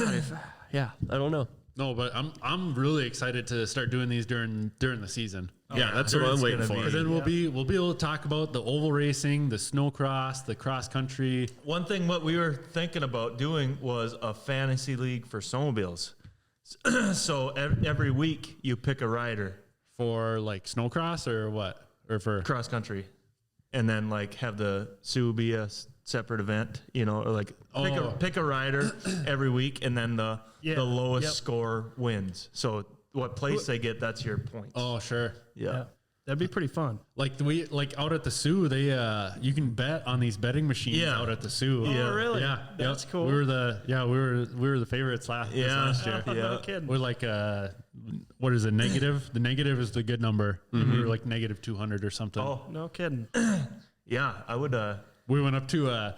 I don't know. No, but I'm really excited to start doing these during the season. Yeah, that's what I'm waiting gonna for. be- Because then we'll be able to talk about the oval racing, the snow cross, the cross country. One thing what we were thinking about doing was a fantasy league for snowmobiles. So every week you pick a rider. For like snow cross or what? Or for Cross country. and then like have the Sioux be a separate event, you know, or like pick a rider every week, and then the lowest score wins. So what place they get, that's your points. Oh, sure. Yeah. That'd be pretty fun. Like out at the Sioux, they you can bet on these betting machines out at the Sioux. Oh, really? Yeah, That's cool. We were the favorites last year. No kidding. We're like what is it, negative? The negative is the good number. And we were like negative 200 or something. Oh, No kidding. yeah. I would. We went up to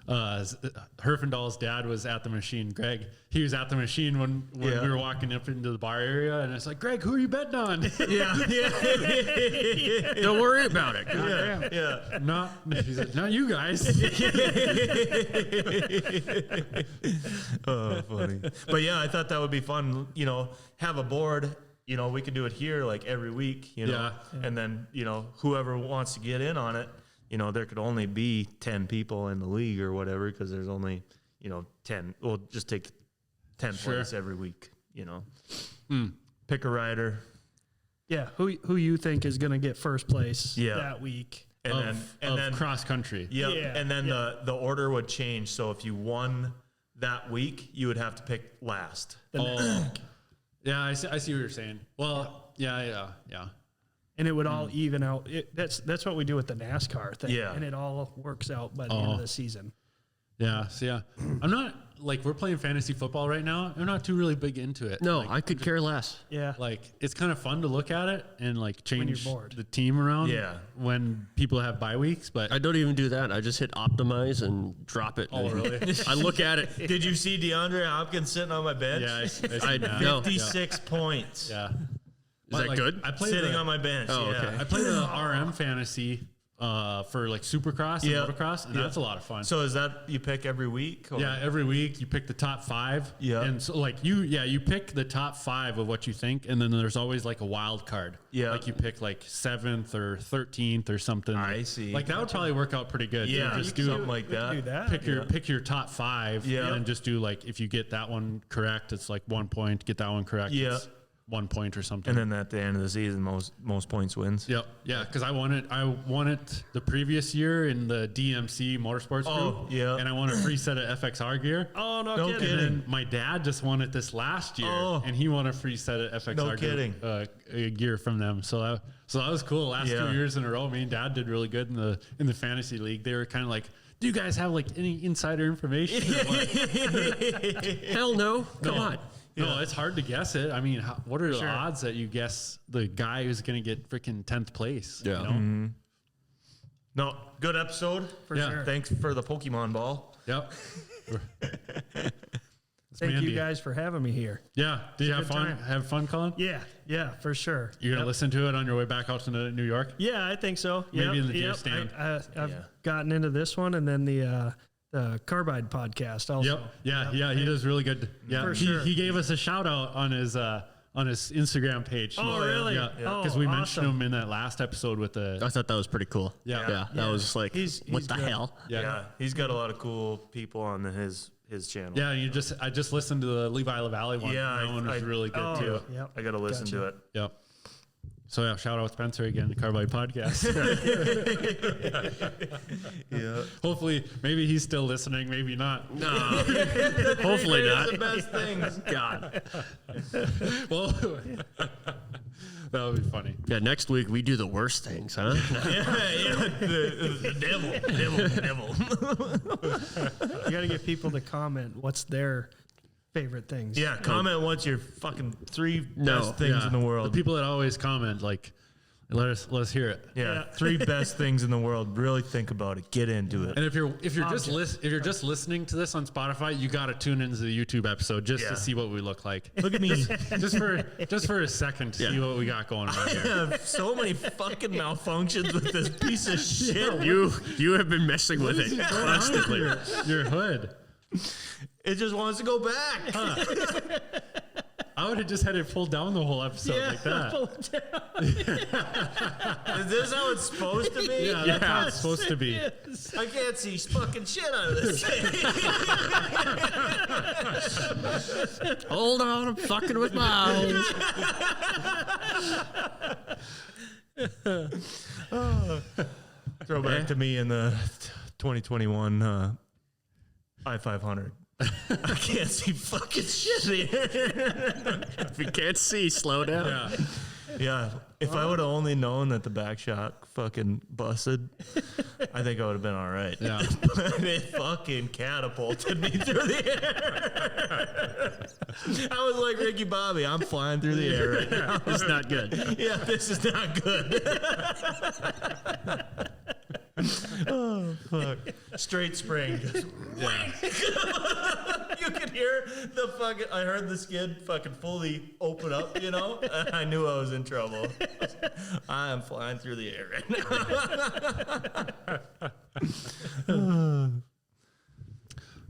Herfindahl's dad was at the machine. Greg, he was at the machine when we were walking up into the bar area, and it's like, Greg, who are you betting on? Don't worry about it. He said, not you guys. Oh, funny. But yeah, I thought that would be fun. You know, have a board. You know, we could do it here like every week. You know, and then whoever wants to get in on it. You know, there could only be 10 people in the league or whatever, because there's only 10. We'll just take 10 place every week. Pick a rider. Yeah, who you think is going to get first place that week? And then cross country. Yeah, and then the order would change. So if you won that week, you would have to pick last. Yeah, I see what you're saying. Well, yeah. And it would all even out. That's what we do with the NASCAR thing. Yeah. And it all works out by the end of the season. Yeah. So I'm not we're playing fantasy football right now. I'm not too really big into it. No, I could care less. Yeah. Like it's kind of fun to look at it and like change you're bored. the team around. Yeah. When people have bye weeks, but I don't even do that. I just hit optimize and drop it. Oh, really? I look at it. Did you see DeAndre Hopkins sitting on my bench? yeah, I know. 56 points. yeah. Is that good? I play Sitting on my bench. Oh, yeah. okay. I play the RM fantasy for like Supercross and motocross, and that's a lot of fun. So is that you pick every week? Or? Yeah, every week you pick the top 5. Yeah. And so like you pick the top 5 of what you think, and then there's always like a wild card. Yeah. Like you pick like 7th or 13th or something. I see. Like that would probably work out pretty good. Yeah, Just you do could something like that. Do that. pick your top 5 Yeah. and then just do like if you get that one correct, it's like 1 point. Get that one correct, it's 1 point or something. And then at the end of the season, most points wins. Yep. Yeah, because I won it the previous year in the DMC Motorsports group. Yeah. And I won a free set of FXR gear. Oh, no No kidding. And then my dad just won it this last year, and he won a free set of FXR No kidding. gear from them. So that was cool. Last 2 years in a row, me and Dad did really good in the fantasy league. They were kind of like, "Do you guys have like any insider information?" or what?" Hell no. Come on. No, it's hard to guess it. I mean, what are the odds that you guess the guy who's going to get freaking 10th place? Yeah. You know? No, good episode. For sure. Thanks for the Pokemon ball. Yep. Thank you guys for having me here. Yeah. Did you have good fun? time. Have fun, Colin? Yeah, for sure. You're going to listen to it on your way back out to New York? Yeah, I think so. Maybe in the deer stand. I've gotten into this one, and then the Carbide podcast also. Yep. Yeah. He does really good. Yeah. For sure. He gave us a shout out on his Instagram page. Oh, really? Yeah. Oh, Because we mentioned awesome. him in that last episode with the. I thought that was pretty cool. Yeah. That was like, He's what the good. hell? Yeah. He's got a lot of cool people on his channel. Yeah, I just listened to the Levi LaValle one. Yeah, That one was really good too. Yep. I got to listen to it. Yep. So yeah, shout out Spencer again, the Carbide Podcast. Yeah. Hopefully, maybe he's still listening, maybe not. No. Hopefully not. The best things. God. Well, that would be funny. Yeah, next week we do the worst things, huh? Yeah. The devil. You got to get people to comment what's their favorite things. Yeah, comment what's your fucking 3 best things in the world. The people that always comment, like, let us hear it. Yeah, 3 best things in the world. Really think about it. Get into it. And if you're just listening to this on Spotify, you got to tune into the YouTube episode just to see what we look like. Look at me. just for a second to see what we got going on I here. have so many fucking malfunctions with this piece of shit. You have been messing with it constantly. Your hood. It just wants to go back. I would have just had it pulled down the whole episode like that. Is this how it's supposed to be? Yeah, that's how it's supposed to be. I can't see fucking shit out of this thing. Hold on, I'm fucking with my eyes. Throw back to me in the 2021 I-500. I can't see fucking shit here. If you can't see, slow down. Yeah. Yeah, if I would have only known that the back shock fucking busted, I think I would have been all right. Yeah. But it fucking catapulted me through the air. I was like Ricky Bobby. I'm flying through the air right now. It's not good. Yeah, this is not good. Oh, fuck. Straight spring. Yeah. You could hear the fucking, I heard the skid fucking fully open up, you know? And I knew I was in trouble. I am flying through the air right now.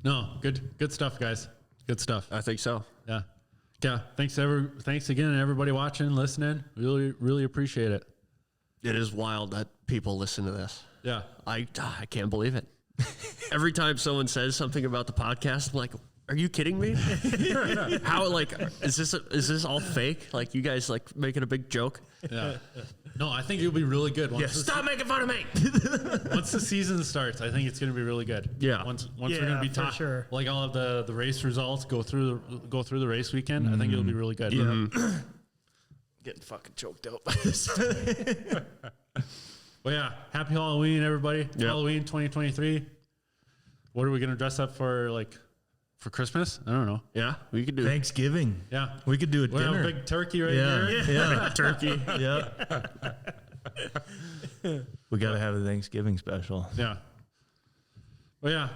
No, good stuff, guys. Good stuff. I think so. Yeah. Yeah. Thanks again, everybody watching, listening. Really appreciate it. It is wild that people listen to this. Yeah. I can't believe it. Every time someone says something about the podcast, I'm like, are you kidding me? How, like, is this all fake? Like, you guys, like, making a big joke? Yeah. No, I think it'll be really good. Stop making fun of me. Once the season starts, I think it's going to be really good. Yeah. Once we're going to be talking, sure. like all of the race results, go through the race weekend. I think it'll be really good. Yeah. Getting fucking choked up by this. Well, yeah. Happy Halloween, everybody. Yep. Halloween 2023. What are we going to dress up for, like, for Christmas? I don't know. Yeah, we could do Thanksgiving. Yeah. We could do a We have dinner. a big turkey right Yeah. here. Yeah. turkey. Yeah. We got to have a Thanksgiving special. Yeah. Well, yeah.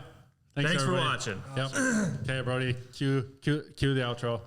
Thanks for everybody. watching. Yep. Okay, Brody. Cue the outro.